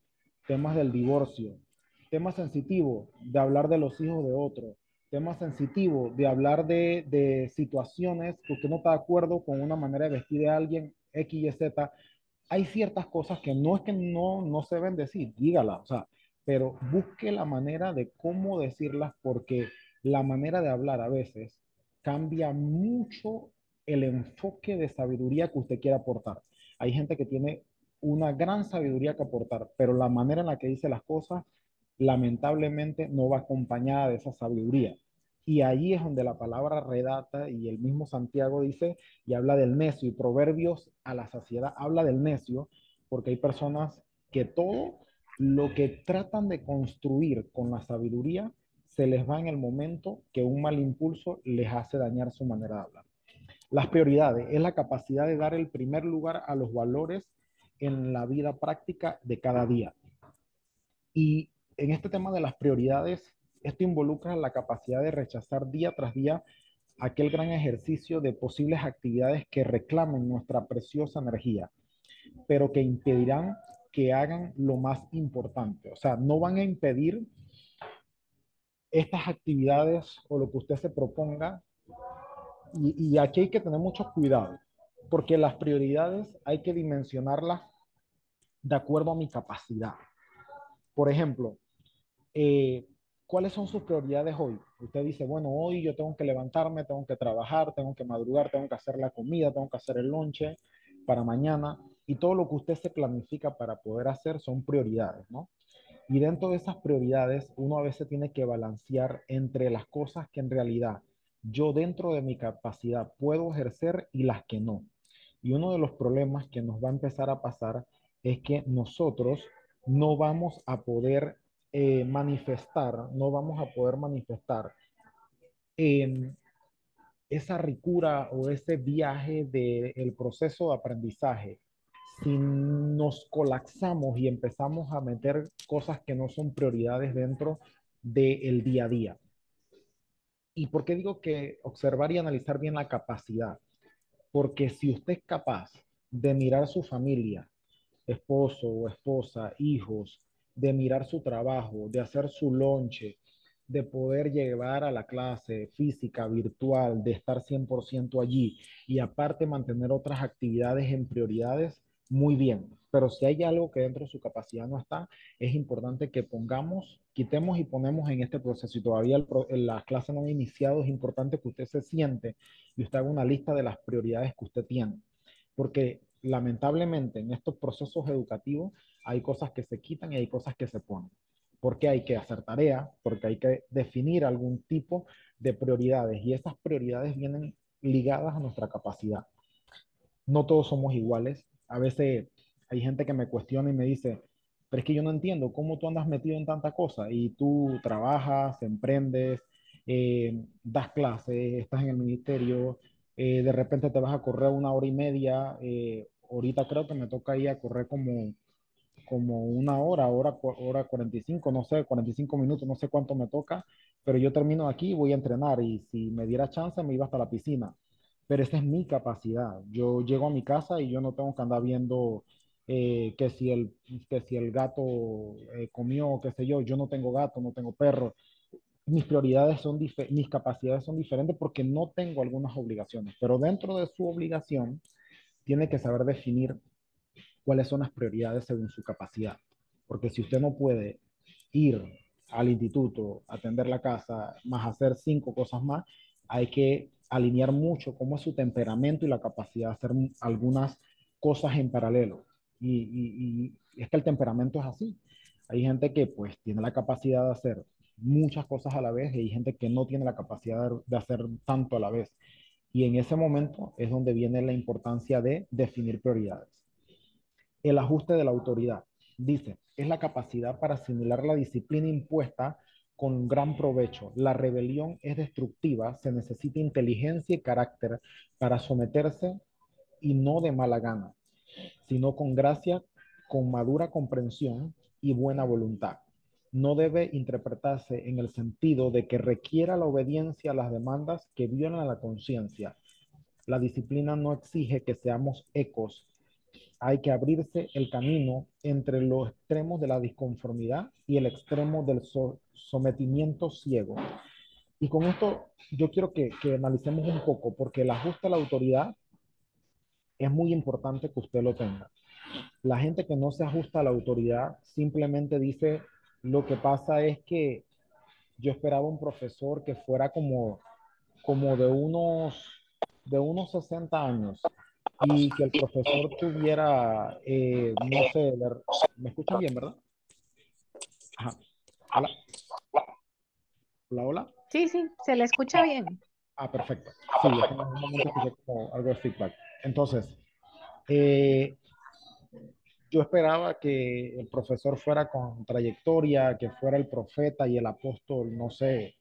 temas del divorcio, temas sensitivos de hablar de los hijos de otro, temas sensitivos de hablar de situaciones que usted no está de acuerdo con una manera de vestir de alguien, X, Y, Z. Hay ciertas cosas que no es que no se deben decir, dígala, o sea, pero busque la manera de cómo decirlas porque la manera de hablar a veces cambia mucho el enfoque de sabiduría que usted quiere aportar. Hay gente que tiene una gran sabiduría que aportar, pero la manera en la que dice las cosas lamentablemente no va acompañada de esa sabiduría. Y ahí es donde la palabra redata y el mismo Santiago dice y habla del necio y Proverbios a la saciedad habla del necio porque hay personas que todo lo que tratan de construir con la sabiduría se les va en el momento que un mal impulso les hace dañar su manera de hablar. Las prioridades es la capacidad de dar el primer lugar a los valores en la vida práctica de cada día. Y en este tema de las prioridades, esto involucra la capacidad de rechazar día tras día aquel gran ejercicio de posibles actividades que reclamen nuestra preciosa energía, pero que impedirán que hagan lo más importante. O sea, no van a impedir estas actividades o lo que usted se proponga. Y aquí hay que tener mucho cuidado, porque las prioridades hay que dimensionarlas de acuerdo a mi capacidad. Por ejemplo, ¿cuáles son sus prioridades hoy? Usted dice, bueno, hoy yo tengo que levantarme, tengo que trabajar, tengo que madrugar, tengo que hacer la comida, tengo que hacer el lonche para mañana. Y todo lo que usted se planifica para poder hacer son prioridades, ¿no? Y dentro de esas prioridades, uno a veces tiene que balancear entre las cosas que en realidad yo dentro de mi capacidad puedo ejercer y las que no. Y uno de los problemas que nos va a empezar a pasar es que nosotros no vamos a poder no vamos a poder manifestar en esa ricura o ese viaje del proceso de aprendizaje si nos colapsamos y empezamos a meter cosas que no son prioridades dentro del día a día. ¿Y por qué digo que observar y analizar bien la capacidad? Porque si usted es capaz de mirar su familia, esposo o esposa, hijos, de mirar su trabajo, de hacer su lonche, de poder llevar a la clase física, virtual, de estar 100% allí y aparte mantener otras actividades en prioridades, muy bien. Pero si hay algo que dentro de su capacidad no está, es importante que pongamos, quitemos y ponemos en este proceso. Y todavía la clase no ha iniciado, es importante que usted se siente y usted haga una lista de las prioridades que usted tiene. Porque lamentablemente en estos procesos educativos hay cosas que se quitan y hay cosas que se ponen. Porque hay que hacer tarea, porque hay que definir algún tipo de prioridades y esas prioridades vienen ligadas a nuestra capacidad. No todos somos iguales. A veces hay gente que me cuestiona y me dice, pero es que yo no entiendo cómo tú andas metido en tanta cosa y tú trabajas, emprendes, das clases, estás en el ministerio, de repente te vas a correr 1 hora y media. Ahorita creo que me toca ir a correr como 1 hora 45, no sé, 45 minutos, no sé cuánto me toca, pero yo termino aquí y voy a entrenar y si me diera chance me iba hasta la piscina. pero esa es mi capacidad. Yo llego a mi casa y yo no tengo que andar viendo que si el gato comió, qué sé yo no tengo gato, no tengo perro. Mis prioridades son mis capacidades son diferentes porque no tengo algunas obligaciones, pero dentro de su obligación tiene que saber definir cuáles son las prioridades según su capacidad. Porque si usted no puede ir al instituto, atender la casa, más hacer 5 cosas más, hay que alinear mucho cómo es su temperamento y la capacidad de hacer algunas cosas en paralelo. Y es que el temperamento es así. Hay gente que pues tiene la capacidad de hacer muchas cosas a la vez y hay gente que no tiene la capacidad de hacer tanto a la vez. Y en ese momento es donde viene la importancia de definir prioridades. El ajuste de la autoridad. Dice, es la capacidad para asimilar la disciplina impuesta con gran provecho. La rebelión es destructiva, se necesita inteligencia y carácter para someterse y no de mala gana, sino con gracia, con madura comprensión y buena voluntad. No debe interpretarse en el sentido de que requiera la obediencia a las demandas que violan la conciencia. La disciplina no exige que seamos ecos, hay que abrirse el camino entre los extremos de la disconformidad y el extremo del sometimiento ciego. Y con esto yo quiero que analicemos un poco, porque el ajuste a la autoridad es muy importante que usted lo tenga. La gente que no se ajusta a la autoridad simplemente dice, lo que pasa es que yo esperaba un profesor que fuera como de unos 60 años y que el profesor tuviera, no sé, ¿me escuchan bien, verdad? Ajá. Hola, hola, hola. Sí, sí, se le escucha bien. Ah, perfecto. Sí, es que en algún momento escuché como algo de feedback. Entonces, eh, yo esperaba que el profesor fuera con trayectoria, que fuera el profeta y el apóstol, no sé,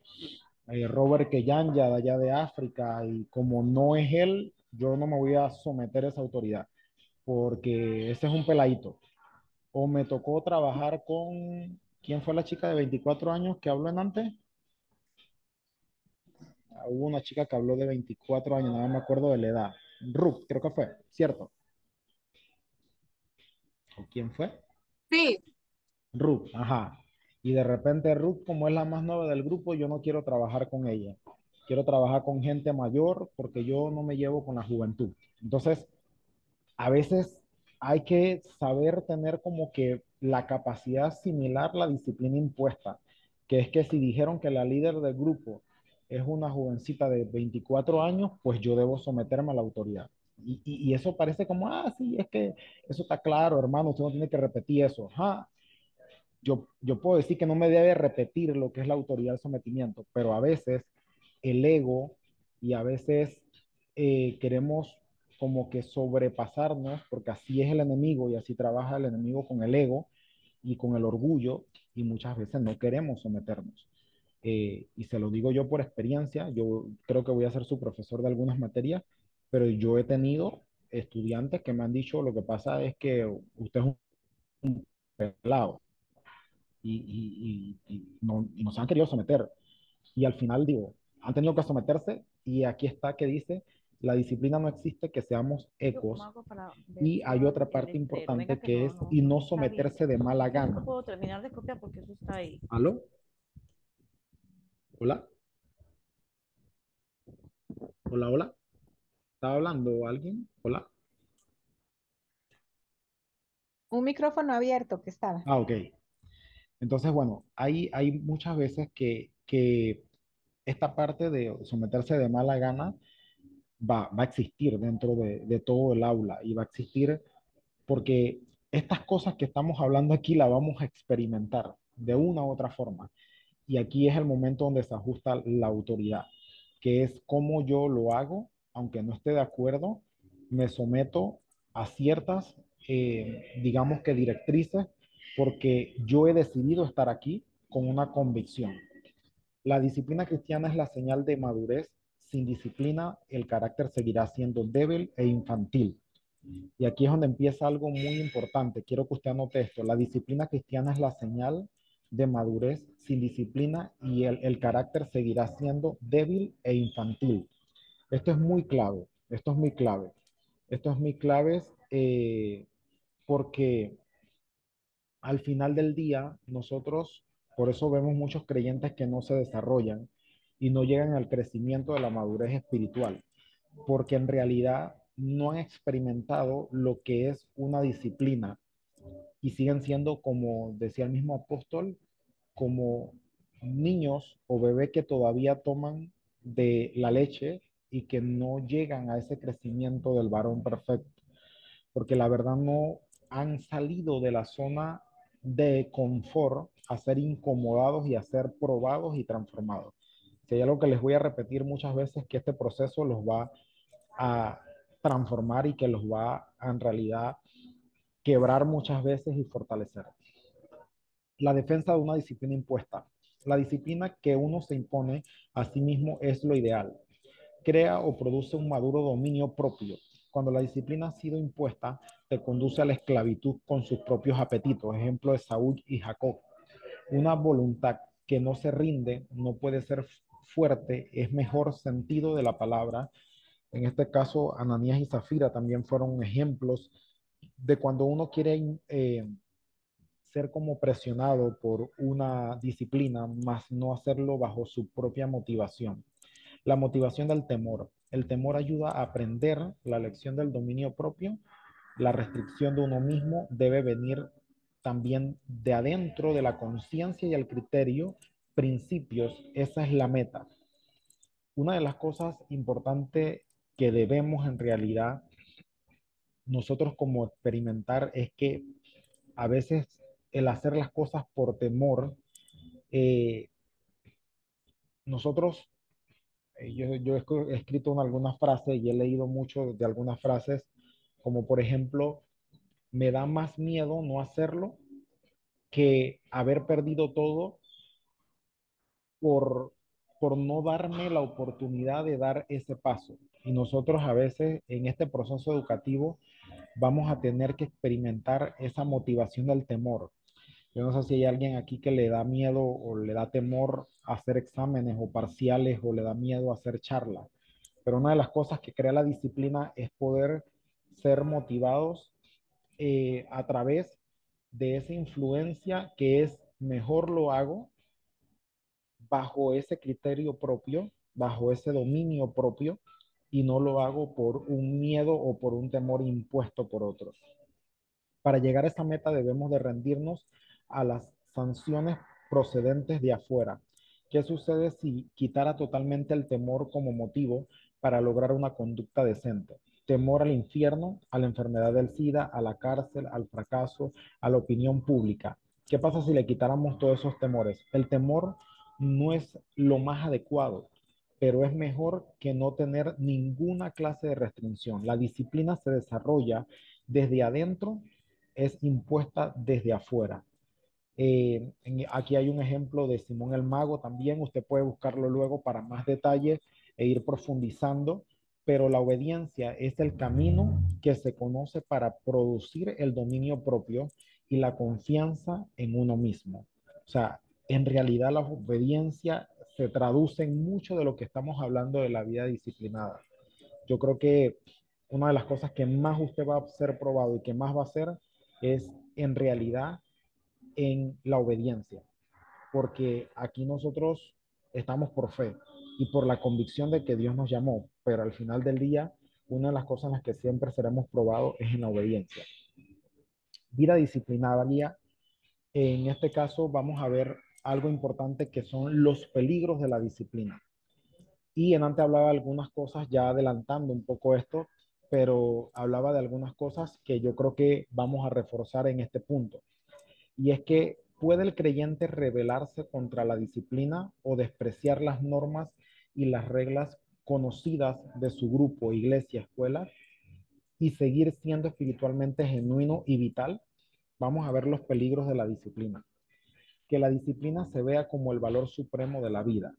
Robert Keyanja de allá de África, y como no es él, yo no me voy a someter a esa autoridad, porque ese es un peladito. O me tocó trabajar con, ¿quién fue la chica de 24 años que habló en antes? Hubo una chica que habló de 24 años, no me acuerdo de la edad. Ruth, creo que fue, ¿cierto? ¿O quién fue? Sí, Ruth, ajá. Y de repente Ruth, como es la más nueva del grupo, yo no quiero trabajar con ella. Quiero trabajar con gente mayor porque yo no me llevo con la juventud. Entonces, a veces hay que saber tener como que la capacidad similar la disciplina impuesta, que es que si dijeron que la líder del grupo es una jovencita de 24 años, pues yo debo someterme a la autoridad. Y eso parece como, ah, sí, es que eso está claro, hermano, usted no tiene que repetir eso. Ajá, yo puedo decir que no me debe repetir lo que es la autoridad del sometimiento, pero a veces el ego y a veces queremos como que sobrepasarnos, porque así es el enemigo y así trabaja el enemigo con el ego y con el orgullo y muchas veces no queremos someternos. Y se lo digo yo por experiencia, yo creo que voy a ser su profesor de algunas materias, pero yo he tenido estudiantes que me han dicho, lo que pasa es que usted es un pelado y no se han querido someter. Y al final digo, han tenido que someterse y aquí está que dice, la disciplina no existe que seamos Yo, ¿cómo ecos. hago para ver Y si hay va otra el parte letrero? Venga, importante que que no, es y no no está bien. someterse de mala Yo no gana. puedo terminar de copiar porque eso está ahí. ¿Aló? ¿Hola? ¿Hola, hola? ¿Está hablando alguien? ¿Hola? Un micrófono abierto que estaba. Ah, ok. Entonces, bueno, hay muchas veces que esta parte de someterse de mala gana va a existir dentro de todo el aula y va a existir porque estas cosas que estamos hablando aquí las vamos a experimentar de una u otra forma. Y aquí es el momento donde se ajusta la autoridad, que es cómo yo lo hago, aunque no esté de acuerdo, me someto a ciertas, digamos que directrices, porque yo he decidido estar aquí con una convicción. La disciplina cristiana es la señal de madurez. Sin disciplina, el carácter seguirá siendo débil e infantil. Y aquí es donde empieza algo muy importante. Quiero que usted anote esto. La disciplina cristiana es la señal de madurez. Sin disciplina y el carácter seguirá siendo débil e infantil. Esto es muy clave. Esto es muy clave. Esto es muy clave porque al final del día nosotros, por eso vemos muchos creyentes que no se desarrollan y no llegan al crecimiento de la madurez espiritual, porque en realidad no han experimentado lo que es una disciplina y siguen siendo, como decía el mismo apóstol, como niños o bebés que todavía toman de la leche y que no llegan a ese crecimiento del varón perfecto, porque la verdad no han salido de la zona de confort a ser incomodados y a ser probados y transformados. Si hay algo que les voy a repetir muchas veces, que este proceso los va a transformar y que los va a, en realidad, quebrar muchas veces y fortalecer. La defensa de una disciplina impuesta. La disciplina que uno se impone a sí mismo es lo ideal. Crea o produce un maduro dominio propio. Cuando la disciplina ha sido impuesta, te conduce a la esclavitud con sus propios apetitos. Ejemplo de Saúl y Jacob. Una voluntad que no se rinde no puede ser fuerte, es mejor sentido de la palabra. En este caso, Ananías y Zafira también fueron ejemplos de cuando uno quiere ser como presionado por una disciplina, más no hacerlo bajo su propia motivación. La motivación del temor. El temor ayuda a aprender la lección del dominio propio. La restricción de uno mismo debe venir también de adentro de la conciencia y el criterio, principios. Esa es la meta. Una de las cosas importantes que debemos en realidad nosotros como experimentar es que a veces el hacer las cosas por temor, eh, nosotros, yo he escrito en algunas frases y he leído mucho de algunas frases, como por ejemplo, me da más miedo no hacerlo que haber perdido todo por, por no darme la oportunidad de dar ese paso. Y nosotros a veces en este proceso educativo vamos a tener que experimentar esa motivación del temor. Yo no sé si hay alguien aquí que le da miedo o le da temor a hacer exámenes o parciales o le da miedo a hacer charlas. Pero una de las cosas que crea la disciplina es poder ser motivados a través de esa influencia que es mejor lo hago bajo ese criterio propio, bajo ese dominio propio y no lo hago por un miedo o por un temor impuesto por otros. Para llegar a esa meta debemos de rendirnos a las sanciones procedentes de afuera. ¿Qué sucede si quitara totalmente el temor como motivo para lograr una conducta decente? Temor al infierno, a la enfermedad del SIDA, a la cárcel, al fracaso, a la opinión pública. ¿Qué pasa si le quitáramos todos esos temores? El temor no es lo más adecuado, pero es mejor que no tener ninguna clase de restricción. La disciplina se desarrolla desde adentro, es impuesta desde afuera. Aquí hay un ejemplo de Simón el Mago también, usted puede buscarlo luego para más detalles e ir profundizando, pero la obediencia es el camino que se conoce para producir el dominio propio y la confianza en uno mismo. O sea, en realidad la obediencia se traduce en mucho de lo que estamos hablando de la vida disciplinada. Yo creo que una de las cosas que más usted va a ser probado y que más va a hacer es en realidad en la obediencia, porque aquí nosotros estamos por fe y por la convicción de que Dios nos llamó, pero al final del día, una de las cosas en las que siempre seremos probados es en la obediencia. Vida disciplinaria, en este caso vamos a ver algo importante que son los peligros de la disciplina. Y en antes hablaba de algunas cosas, ya adelantando un poco esto, pero hablaba de algunas cosas que yo creo que vamos a reforzar en este punto. Y es que puede el creyente rebelarse contra la disciplina o despreciar las normas y las reglas conocidas de su grupo, iglesia, escuela, y seguir siendo espiritualmente genuino y vital. Vamos a ver los peligros de la disciplina. Que la disciplina se vea como el valor supremo de la vida.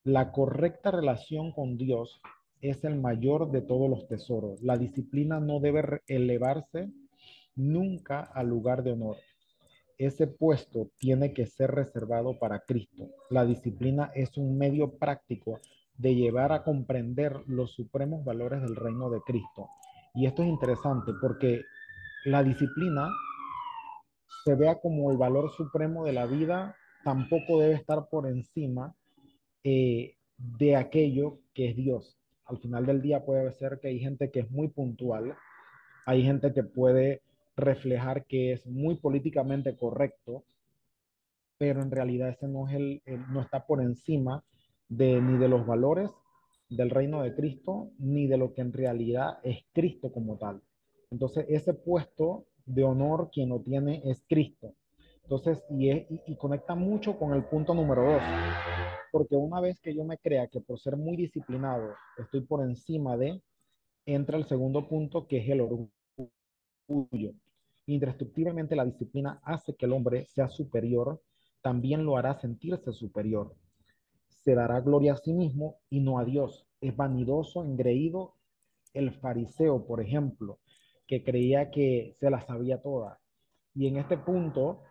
La correcta relación con Dios es el mayor de todos los tesoros. La disciplina no debe elevarse nunca al lugar de honor. Ese puesto tiene que ser reservado para Cristo. La disciplina es un medio práctico de llevar a comprender los supremos valores del reino de Cristo. Y esto es interesante porque la disciplina se vea como el valor supremo de la vida, tampoco debe estar por encima de aquello que es Dios. Al final del día puede ser que hay gente que es muy puntual, hay gente que puede reflejar que es muy políticamente correcto, pero en realidad ese no es no está por encima ni de los valores del reino de Cristo, ni de lo que en realidad es Cristo como tal. Entonces, ese puesto de honor quien lo tiene es Cristo. Entonces, y conecta mucho con el punto número 2, porque una vez que yo me crea que por ser muy disciplinado estoy por encima entra el segundo punto, que es el orgullo. Indestructiblemente la disciplina hace que el hombre sea superior, también lo hará sentirse superior. Se dará gloria a sí mismo y no a Dios. Es vanidoso, engreído, el fariseo, por ejemplo, que creía que se la sabía toda. Y en este punto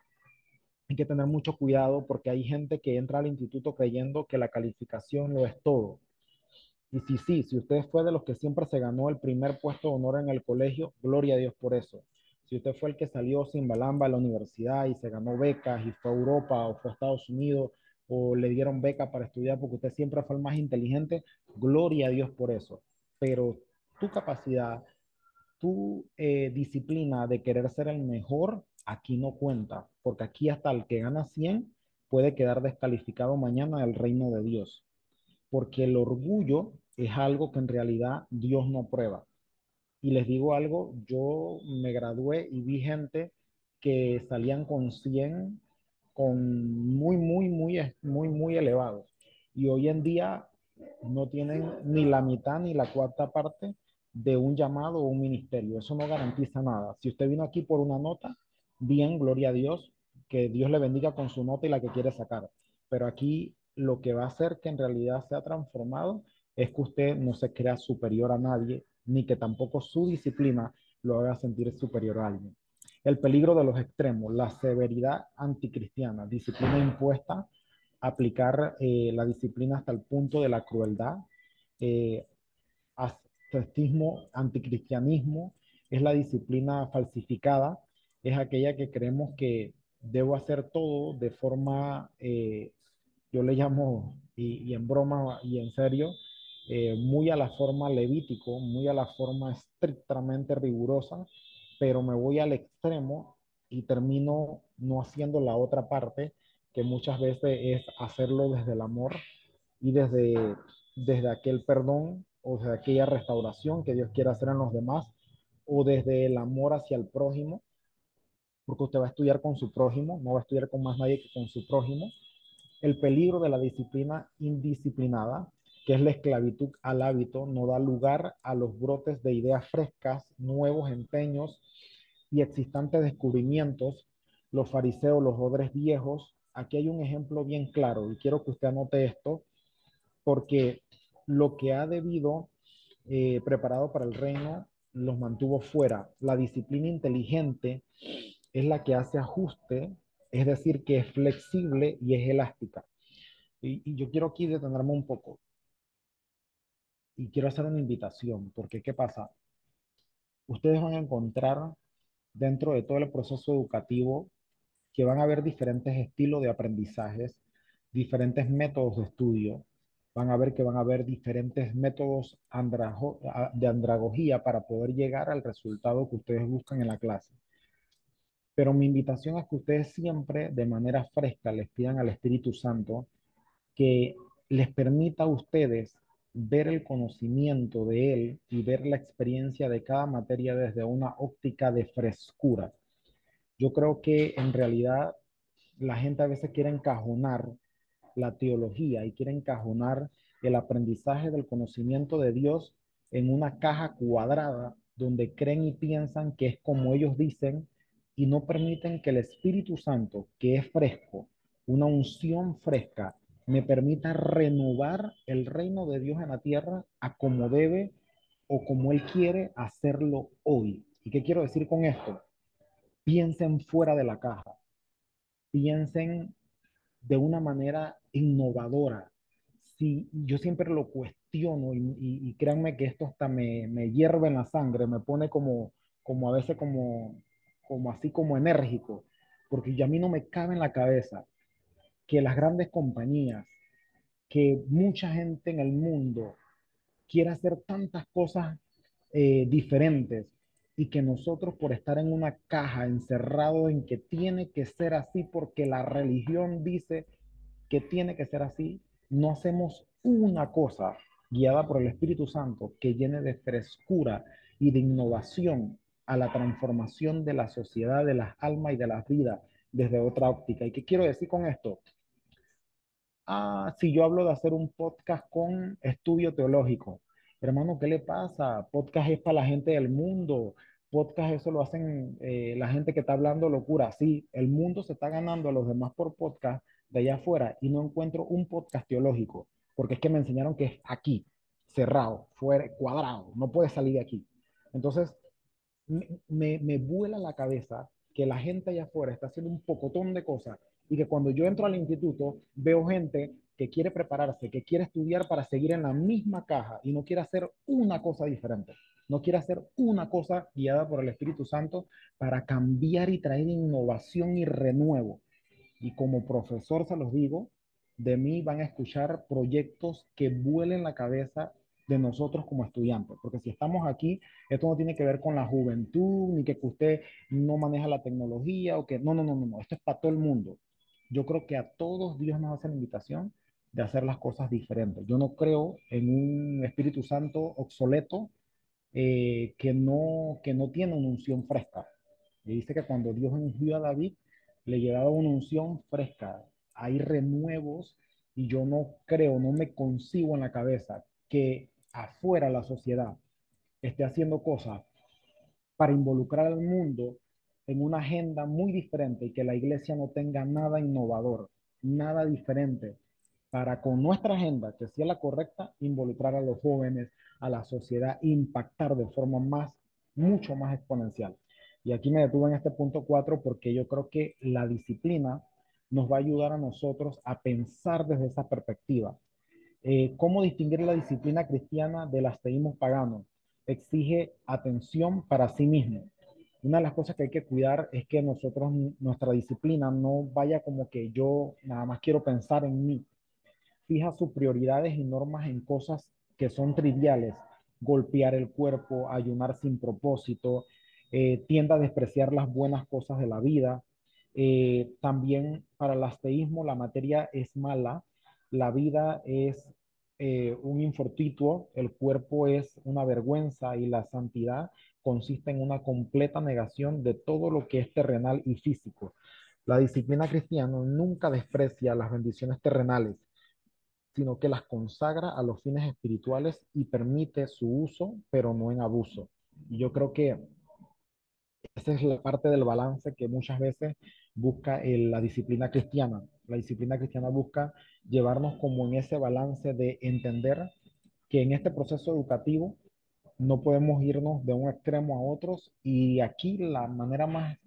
hay que tener mucho cuidado porque hay gente que entra al instituto creyendo que la calificación lo es todo. Y si usted fue de los que siempre se ganó el primer puesto de honor en el colegio, gloria a Dios por eso. Si usted fue el que salió sin balamba a la universidad y se ganó becas y fue a Europa o fue a Estados Unidos o le dieron beca para estudiar porque usted siempre fue el más inteligente, gloria a Dios por eso. Pero tu capacidad, tu disciplina de querer ser el mejor, aquí no cuenta, porque aquí hasta el que gana 100 puede quedar descalificado mañana del reino de Dios, porque el orgullo es algo que en realidad Dios no prueba. Y les digo algo, yo me gradué y vi gente que salían con 100, con muy elevados. Y hoy en día no tienen ni la mitad ni la cuarta parte de un llamado o un ministerio. Eso no garantiza nada. Si usted vino aquí por una nota, bien, gloria a Dios, que Dios le bendiga con su nota y la que quiere sacar. Pero aquí lo que va a hacer que en realidad sea transformado es que usted no se crea superior a nadie, ni que tampoco su disciplina lo haga sentir superior a alguien. El peligro de los extremos, la severidad anticristiana, disciplina impuesta, aplicar la disciplina hasta el punto de la crueldad, eh, ascetismo, anticristianismo, es la disciplina falsificada, es aquella que creemos que debo hacer todo de forma, yo le llamo, y en broma y en serio, muy a la forma levítico, muy a la forma estrictamente rigurosa, pero me voy al extremo y termino no haciendo la otra parte, que muchas veces es hacerlo desde el amor y desde aquel perdón o desde aquella restauración que Dios quiere hacer en los demás, o desde el amor hacia el prójimo, porque usted va a estudiar con su prójimo, no va a estudiar con más nadie que con su prójimo. El peligro de la disciplina indisciplinada, que es la esclavitud al hábito, no da lugar a los brotes de ideas frescas, nuevos empeños y existentes descubrimientos. Los fariseos, los odres viejos. Aquí hay un ejemplo bien claro y quiero que usted anote esto porque lo que ha debido preparado para el reino los mantuvo fuera. La disciplina inteligente es la que hace ajuste, es decir, que es flexible y es elástica. Y yo quiero aquí detenerme un poco y quiero hacer una invitación, porque ¿qué pasa? Ustedes van a encontrar dentro de todo el proceso educativo que van a haber diferentes estilos de aprendizajes, diferentes métodos de estudio, van a ver que van a haber diferentes métodos de andragogía para poder llegar al resultado que ustedes buscan en la clase. Pero mi invitación es que ustedes siempre de manera fresca les pidan al Espíritu Santo que les permita a ustedes ver el conocimiento de Él y ver la experiencia de cada materia desde una óptica de frescura. Yo creo que en realidad la gente a veces quiere encajonar la teología y quiere encajonar el aprendizaje del conocimiento de Dios en una caja cuadrada donde creen y piensan que es como ellos dicen y no permiten que el Espíritu Santo, que es fresco, una unción fresca, me permita renovar el reino de Dios en la tierra a como debe o como Él quiere hacerlo hoy. ¿Y qué quiero decir con esto? Piensen fuera de la caja, piensen de una manera innovadora. si yo siempre lo cuestiono y créanme que esto hasta me hierve en la sangre, me pone como a veces como así como enérgico, porque ya a mí no me cabe en la cabeza que las grandes compañías, que mucha gente en el mundo quiere hacer tantas cosas diferentes y que nosotros por estar en una caja encerrado en que tiene que ser así porque la religión dice que tiene que ser así, no hacemos una cosa guiada por el Espíritu Santo que llene de frescura y de innovación a la transformación de la sociedad, de las almas y de las vidas desde otra óptica. ¿Y qué quiero decir con esto? Si yo hablo de hacer un podcast con estudio teológico. Hermano, ¿qué le pasa? Podcast es para la gente del mundo. Podcast eso lo hacen la gente que está hablando locura. Sí, el mundo se está ganando a los demás por podcast de allá afuera y no encuentro un podcast teológico, porque es que me enseñaron que es aquí, cerrado, fuera, cuadrado, no puede salir de aquí. Entonces, me vuela la cabeza que la gente allá afuera está haciendo un pocotón de cosas y que cuando yo entro al instituto veo gente que quiere prepararse, que quiere estudiar para seguir en la misma caja y no quiere hacer una cosa diferente, no quiere hacer una cosa guiada por el Espíritu Santo para cambiar y traer innovación y renuevo. Y como profesor se los digo, de mí van a escuchar proyectos que vuelen la cabeza de nosotros como estudiantes, porque si estamos aquí, esto no tiene que ver con la juventud, ni que usted no maneja la tecnología, o que no, esto es para todo el mundo. Yo creo que a todos Dios nos hace la invitación de hacer las cosas diferentes. Yo no creo en un Espíritu Santo obsoleto que no tiene una unción fresca. Y dice que cuando Dios ungió a David, le llevaba una unción fresca. Hay renuevos y yo no creo, no me concibo en la cabeza que afuera la sociedad esté haciendo cosas para involucrar al mundo en una agenda muy diferente y que la iglesia no tenga nada innovador, nada diferente para con nuestra agenda, que sea la correcta, involucrar a los jóvenes, a la sociedad, impactar de forma mucho más exponencial. Y aquí me detuve en este punto 4 porque yo creo que la disciplina nos va a ayudar a nosotros a pensar desde esa perspectiva. ¿Cómo distinguir la disciplina cristiana del ateísmo pagano? Exige atención para sí mismo. Una de las cosas que hay que cuidar es que nosotros, nuestra disciplina no vaya como que yo nada más quiero pensar en mí. Fija sus prioridades y normas en cosas que son triviales, golpear el cuerpo, ayunar sin propósito, tiende a despreciar las buenas cosas de la vida. También para el ateísmo la materia es mala, la vida es un infortuito, el cuerpo es una vergüenza y la santidad consiste en una completa negación de todo lo que es terrenal y físico. La disciplina cristiana nunca desprecia las bendiciones terrenales, sino que las consagra a los fines espirituales y permite su uso, pero no en abuso. Y yo creo que esa es la parte del balance que muchas veces busca la disciplina cristiana. La disciplina cristiana busca llevarnos como en ese balance de entender que en este proceso educativo no podemos irnos de un extremo a otros y aquí la manera más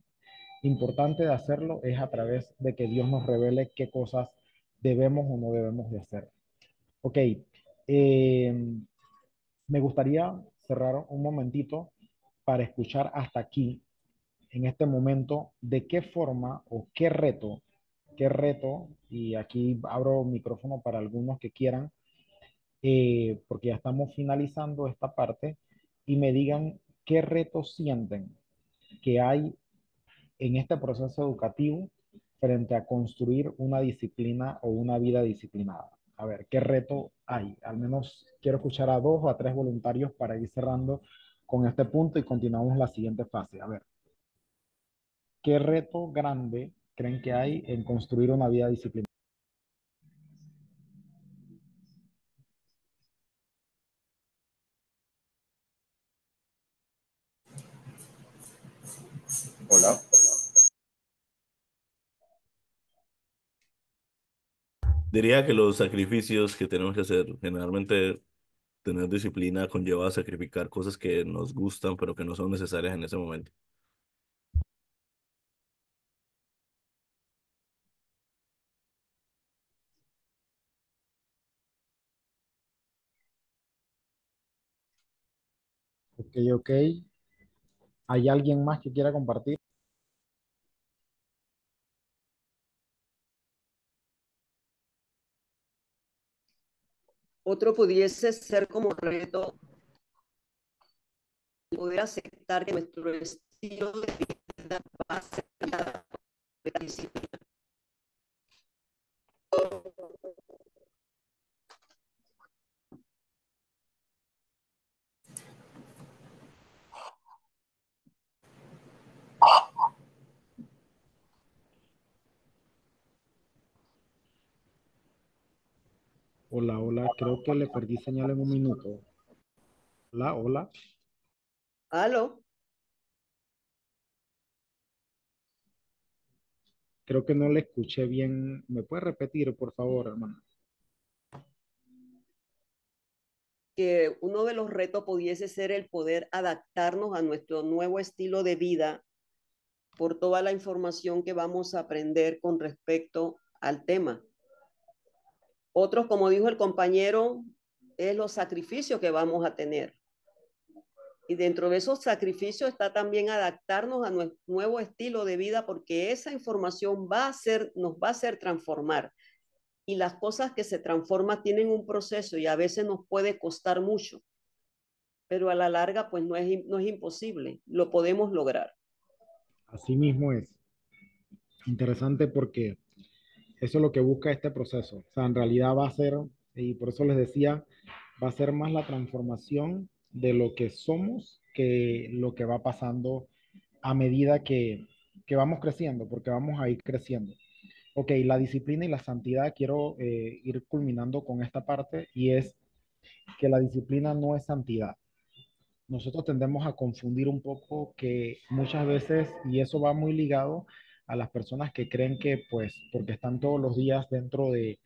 importante de hacerlo es a través de que Dios nos revele qué cosas debemos o no debemos de hacer. Ok, me gustaría cerrar un momentito para escuchar hasta aquí, en este momento, de qué forma o qué reto, y aquí abro micrófono para algunos que quieran, porque ya estamos finalizando esta parte, y me digan qué retos sienten que hay en este proceso educativo frente a construir una disciplina o una vida disciplinada. A ver, ¿qué reto hay? Al menos quiero escuchar a 2 o a 3 voluntarios para ir cerrando con este punto y continuamos la siguiente fase. A ver, ¿qué reto grande creen que hay en construir una vida disciplinada? Hola. Diría que los sacrificios que tenemos que hacer, generalmente tener disciplina conlleva sacrificar cosas que nos gustan, pero que no son necesarias en ese momento. Ok, ok. ¿Hay alguien más que quiera compartir? Otro pudiese ser como reto poder aceptar que nuestro estilo de vida va a ser guiado por la disciplina. Hola, hola. Creo que le perdí señal en un minuto. Hola, hola. ¿Aló? Creo que no le escuché bien. ¿Me puede repetir, por favor, hermano? Que uno de los retos pudiese ser el poder adaptarnos a nuestro nuevo estilo de vida por toda la información que vamos a aprender con respecto al tema. Otros, como dijo el compañero, es los sacrificios que vamos a tener. Y dentro de esos sacrificios está también adaptarnos a nuestro nuevo estilo de vida porque esa información nos va a hacer transformar. Y las cosas que se transforman tienen un proceso y a veces nos puede costar mucho, pero a la larga pues no es imposible, lo podemos lograr. Así mismo es. Interesante porque eso es lo que busca este proceso. O sea, en realidad va a ser, y por eso les decía, va a ser más la transformación de lo que somos que lo que va pasando a medida que vamos creciendo, porque vamos a ir creciendo. Ok, la disciplina y la santidad, quiero ir culminando con esta parte y es que la disciplina no es santidad. Nosotros tendemos a confundir un poco que muchas veces, y eso va muy ligado a las personas que creen que pues porque están todos los días dentro de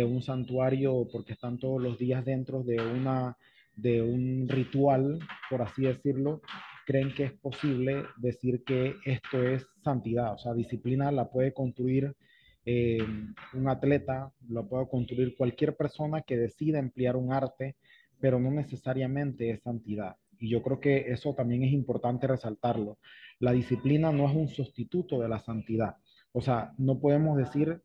un santuario o porque están todos los días dentro de un ritual, por así decirlo, creen que es posible decir que esto es santidad. O sea, disciplina la puede construir eh, un atleta, la puede construir cualquier persona que decida emplear un arte, pero no necesariamente es santidad. Y yo creo que eso también es importante resaltarlo. La disciplina no es un sustituto de la santidad. O sea, no podemos decir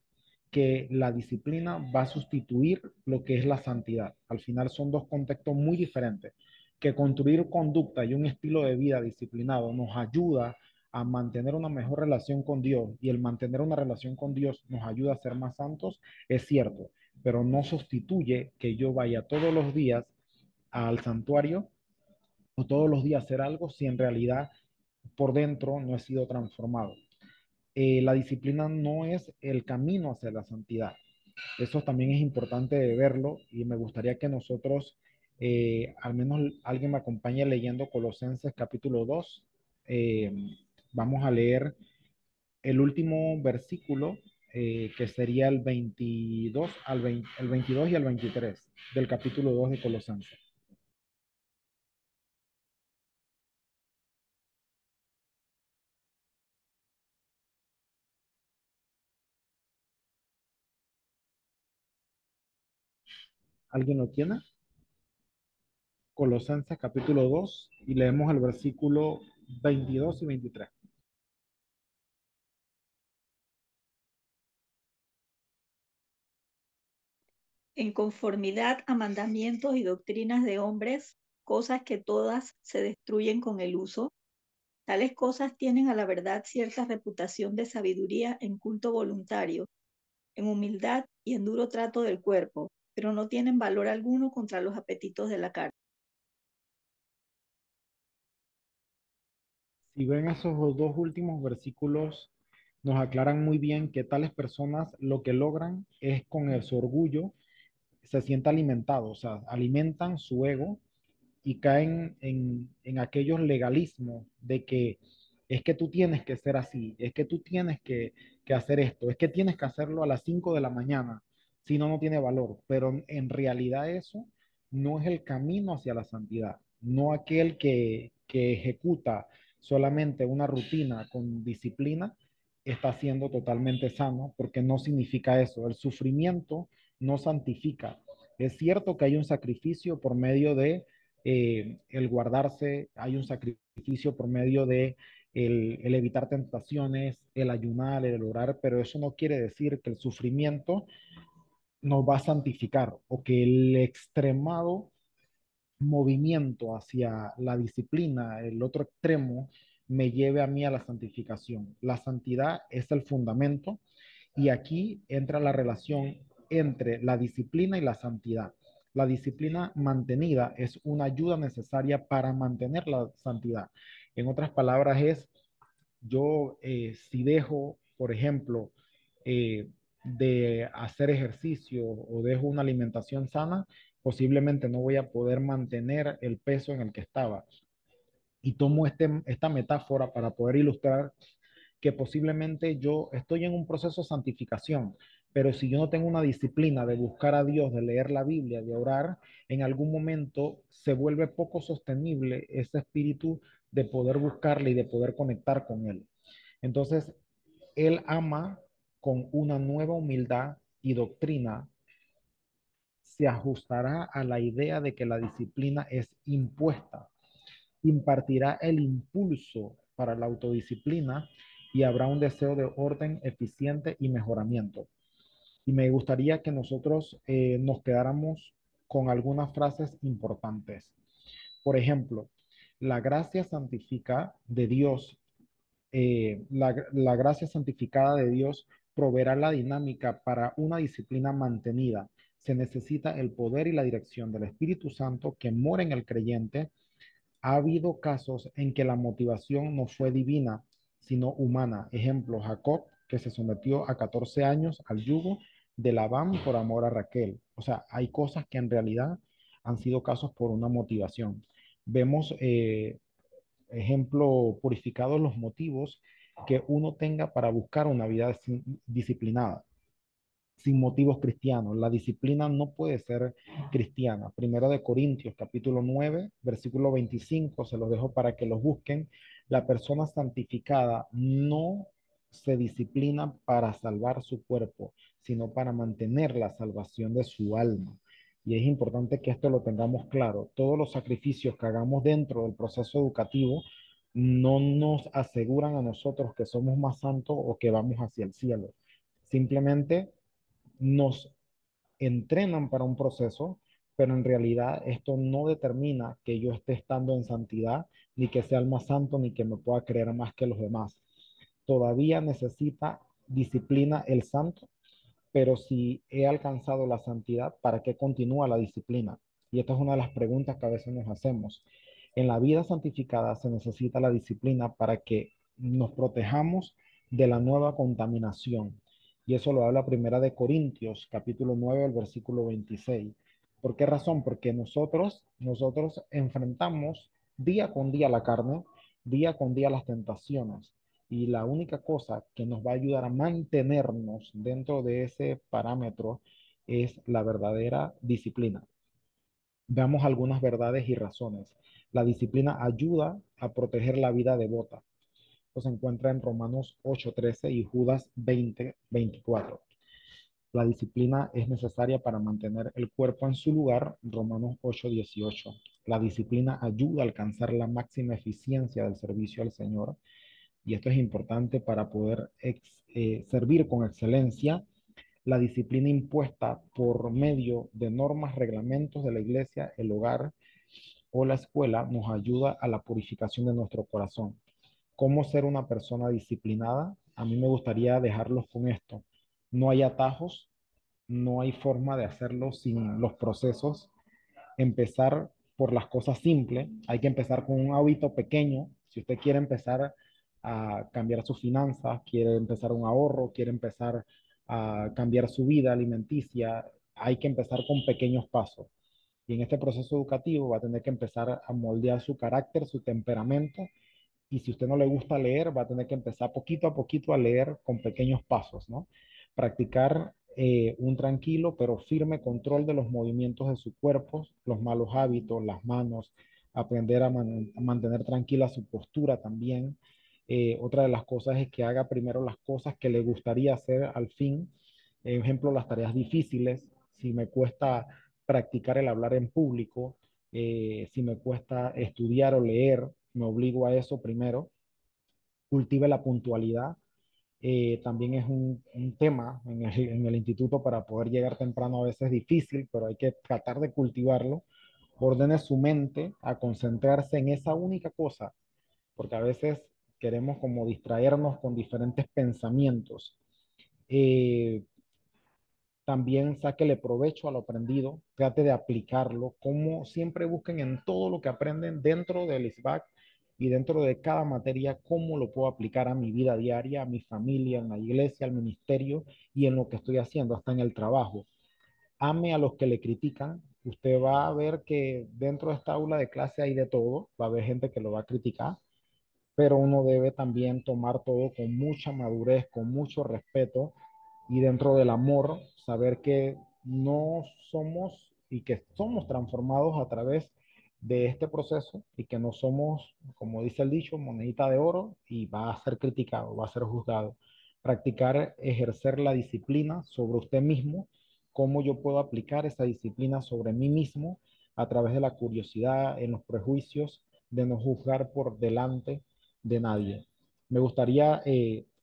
que la disciplina va a sustituir lo que es la santidad. Al final son dos contextos muy diferentes. Que construir conducta y un estilo de vida disciplinado nos ayuda a mantener una mejor relación con Dios y el mantener una relación con Dios nos ayuda a ser más santos, es cierto, pero no sustituye que yo vaya todos los días al santuario o todos los días hacer algo si en realidad por dentro no he sido transformado. La disciplina no es el camino hacia la santidad. Eso también es importante de verlo y me gustaría que nosotros, al menos alguien me acompañe leyendo Colosenses capítulo 2. Eh, Vamos a leer el último versículo, que sería el 22, el 22 y el 23 del capítulo 2 de Colosenses. ¿Alguien lo tiene? Colosenses capítulo 2 y leemos el versículo 22 y 23. En conformidad a mandamientos y doctrinas de hombres, cosas que todas se destruyen con el uso. Tales cosas tienen a la verdad cierta reputación de sabiduría en culto voluntario, en humildad y en duro trato del cuerpo, pero no tienen valor alguno contra los apetitos de la carne. Si ven esos dos últimos versículos, nos aclaran muy bien que tales personas lo que logran es con su orgullo, se siente alimentado, o sea, alimentan su ego y caen en aquellos legalismos de que es que tú tienes que ser así, es que tú tienes que hacer esto, es que tienes que hacerlo a las 5 de la mañana, si no, no tiene valor. Pero en realidad eso no es el camino hacia la santidad, no aquel que ejecuta solamente una rutina con disciplina está siendo totalmente sano, porque no significa eso. El sufrimiento no santifica. Es cierto que hay un sacrificio por medio de el guardarse, hay un sacrificio por medio de el evitar tentaciones, el ayunar, el orar, pero eso no quiere decir que el sufrimiento nos va a santificar o que el extremado movimiento hacia la disciplina, el otro extremo, me lleve a mí a la santificación. La santidad es el fundamento y aquí entra la relación entre la disciplina y la santidad. La disciplina mantenida es una ayuda necesaria para mantener la santidad. En otras palabras, es yo si dejo, por ejemplo, de hacer ejercicio o dejo una alimentación sana, posiblemente no voy a poder mantener el peso en el que estaba. Y tomo esta metáfora para poder ilustrar que posiblemente yo estoy en un proceso de santificación, pero si yo no tengo una disciplina de buscar a Dios, de leer la Biblia, de orar, en algún momento se vuelve poco sostenible ese espíritu de poder buscarle y de poder conectar con Él. Entonces, Él ama con una nueva humildad y doctrina, se ajustará a la idea de que la disciplina es impuesta, impartirá el impulso para la autodisciplina y habrá un deseo de orden eficiente y mejoramiento. Y me gustaría que nosotros nos quedáramos con algunas frases importantes. Por ejemplo, la gracia santifica de Dios, la gracia santificada de Dios proveerá la dinámica para una disciplina mantenida. Se necesita el poder y la dirección del Espíritu Santo que mora en el creyente. Ha habido casos en que la motivación no fue divina, sino humana. Ejemplo, Jacob, que se sometió a 14 años al yugo de Labán por amor a Raquel. O sea, hay cosas que en realidad han sido casos por una motivación. Vemos, ejemplo, purificados los motivos que uno tenga para buscar una vida disciplinada sin motivos cristianos. La disciplina no puede ser cristiana. Primero de Corintios, capítulo 9, versículo 25, se los dejo para que los busquen. La persona santificada no se disciplina para salvar su cuerpo, sino para mantener la salvación de su alma. Y es importante que esto lo tengamos claro. Todos los sacrificios que hagamos dentro del proceso educativo no nos aseguran a nosotros que somos más santos o que vamos hacia el cielo. Simplemente nos entrenan para un proceso, pero en realidad esto no determina que yo esté estando en santidad, ni que sea el más santo, ni que me pueda creer más que los demás. Todavía necesita disciplina el santo, pero si he alcanzado la santidad, ¿para qué continúa la disciplina? Y esta es una de las preguntas que a veces nos hacemos. En la vida santificada se necesita la disciplina para que nos protejamos de la nueva contaminación. Y eso lo habla Primera de Corintios, capítulo 9, el versículo 26. ¿Por qué razón? Porque nosotros enfrentamos día con día la carne, día con día las tentaciones. Y la única cosa que nos va a ayudar a mantenernos dentro de ese parámetro es la verdadera disciplina. Veamos algunas verdades y razones. La disciplina ayuda a proteger la vida devota. Esto se encuentra en Romanos 8:13 y Judas 20:24. La disciplina es necesaria para mantener el cuerpo en su lugar, Romanos 8:18. La disciplina ayuda a alcanzar la máxima eficiencia del servicio al Señor, y esto es importante para poder servir con excelencia. La disciplina impuesta por medio de normas, reglamentos de la iglesia, el hogar o la escuela nos ayuda a la purificación de nuestro corazón. ¿Cómo ser una persona disciplinada? A mí me gustaría dejarlos con esto. No hay atajos, no hay forma de hacerlo sin los procesos. Empezar por las cosas simples. Hay que empezar con un hábito pequeño. Si usted quiere empezar a cambiar sus finanzas, quiere empezar un ahorro, quiere empezar a cambiar su vida alimenticia, hay que empezar con pequeños pasos. Y en este proceso educativo va a tener que empezar a moldear su carácter, su temperamento. Y si usted no le gusta leer, va a tener que empezar poquito a poquito a leer con pequeños pasos, ¿no? Practicar un tranquilo pero firme control de los movimientos de su cuerpo, los malos hábitos, las manos, aprender a mantener tranquila su postura también. Otra de las cosas es que haga primero las cosas que le gustaría hacer al fin. Ejemplo, las tareas difíciles. Si me cuesta practicar el hablar en público, si me cuesta estudiar o leer, me obligo a eso primero. Cultive la puntualidad. También es un tema en el instituto para poder llegar temprano a veces es difícil, pero hay que tratar de cultivarlo. Ordene su mente a concentrarse en esa única cosa, porque a veces queremos como distraernos con diferentes pensamientos. Eh, También sáquele provecho a lo aprendido, trate de aplicarlo, como siempre busquen en todo lo que aprenden dentro del ISBAC y dentro de cada materia, cómo lo puedo aplicar a mi vida diaria, a mi familia, en la iglesia, al ministerio y en lo que estoy haciendo, hasta en el trabajo. Ame a los que le critican. Usted va a ver que dentro de esta aula de clase hay de todo, va a haber gente que lo va a criticar, pero uno debe también tomar todo con mucha madurez, con mucho respeto y dentro del amor, saber que no somos y que somos transformados a través de este proceso y que no somos, como dice el dicho, monedita de oro y va a ser criticado, va a ser juzgado. Practicar, ejercer la disciplina sobre usted mismo, cómo yo puedo aplicar esa disciplina sobre mí mismo a través de la curiosidad, en los prejuicios, de no juzgar por delante de nadie. Me gustaría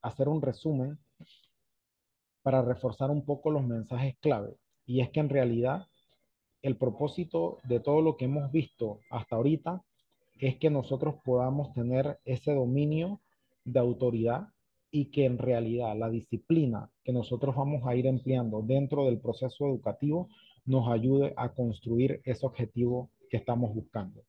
hacer un resumen para reforzar un poco los mensajes clave. Y es que en realidad el propósito de todo lo que hemos visto hasta ahorita es que nosotros podamos tener ese dominio de autoridad y que en realidad la disciplina que nosotros vamos a ir empleando dentro del proceso educativo nos ayude a construir ese objetivo que estamos buscando.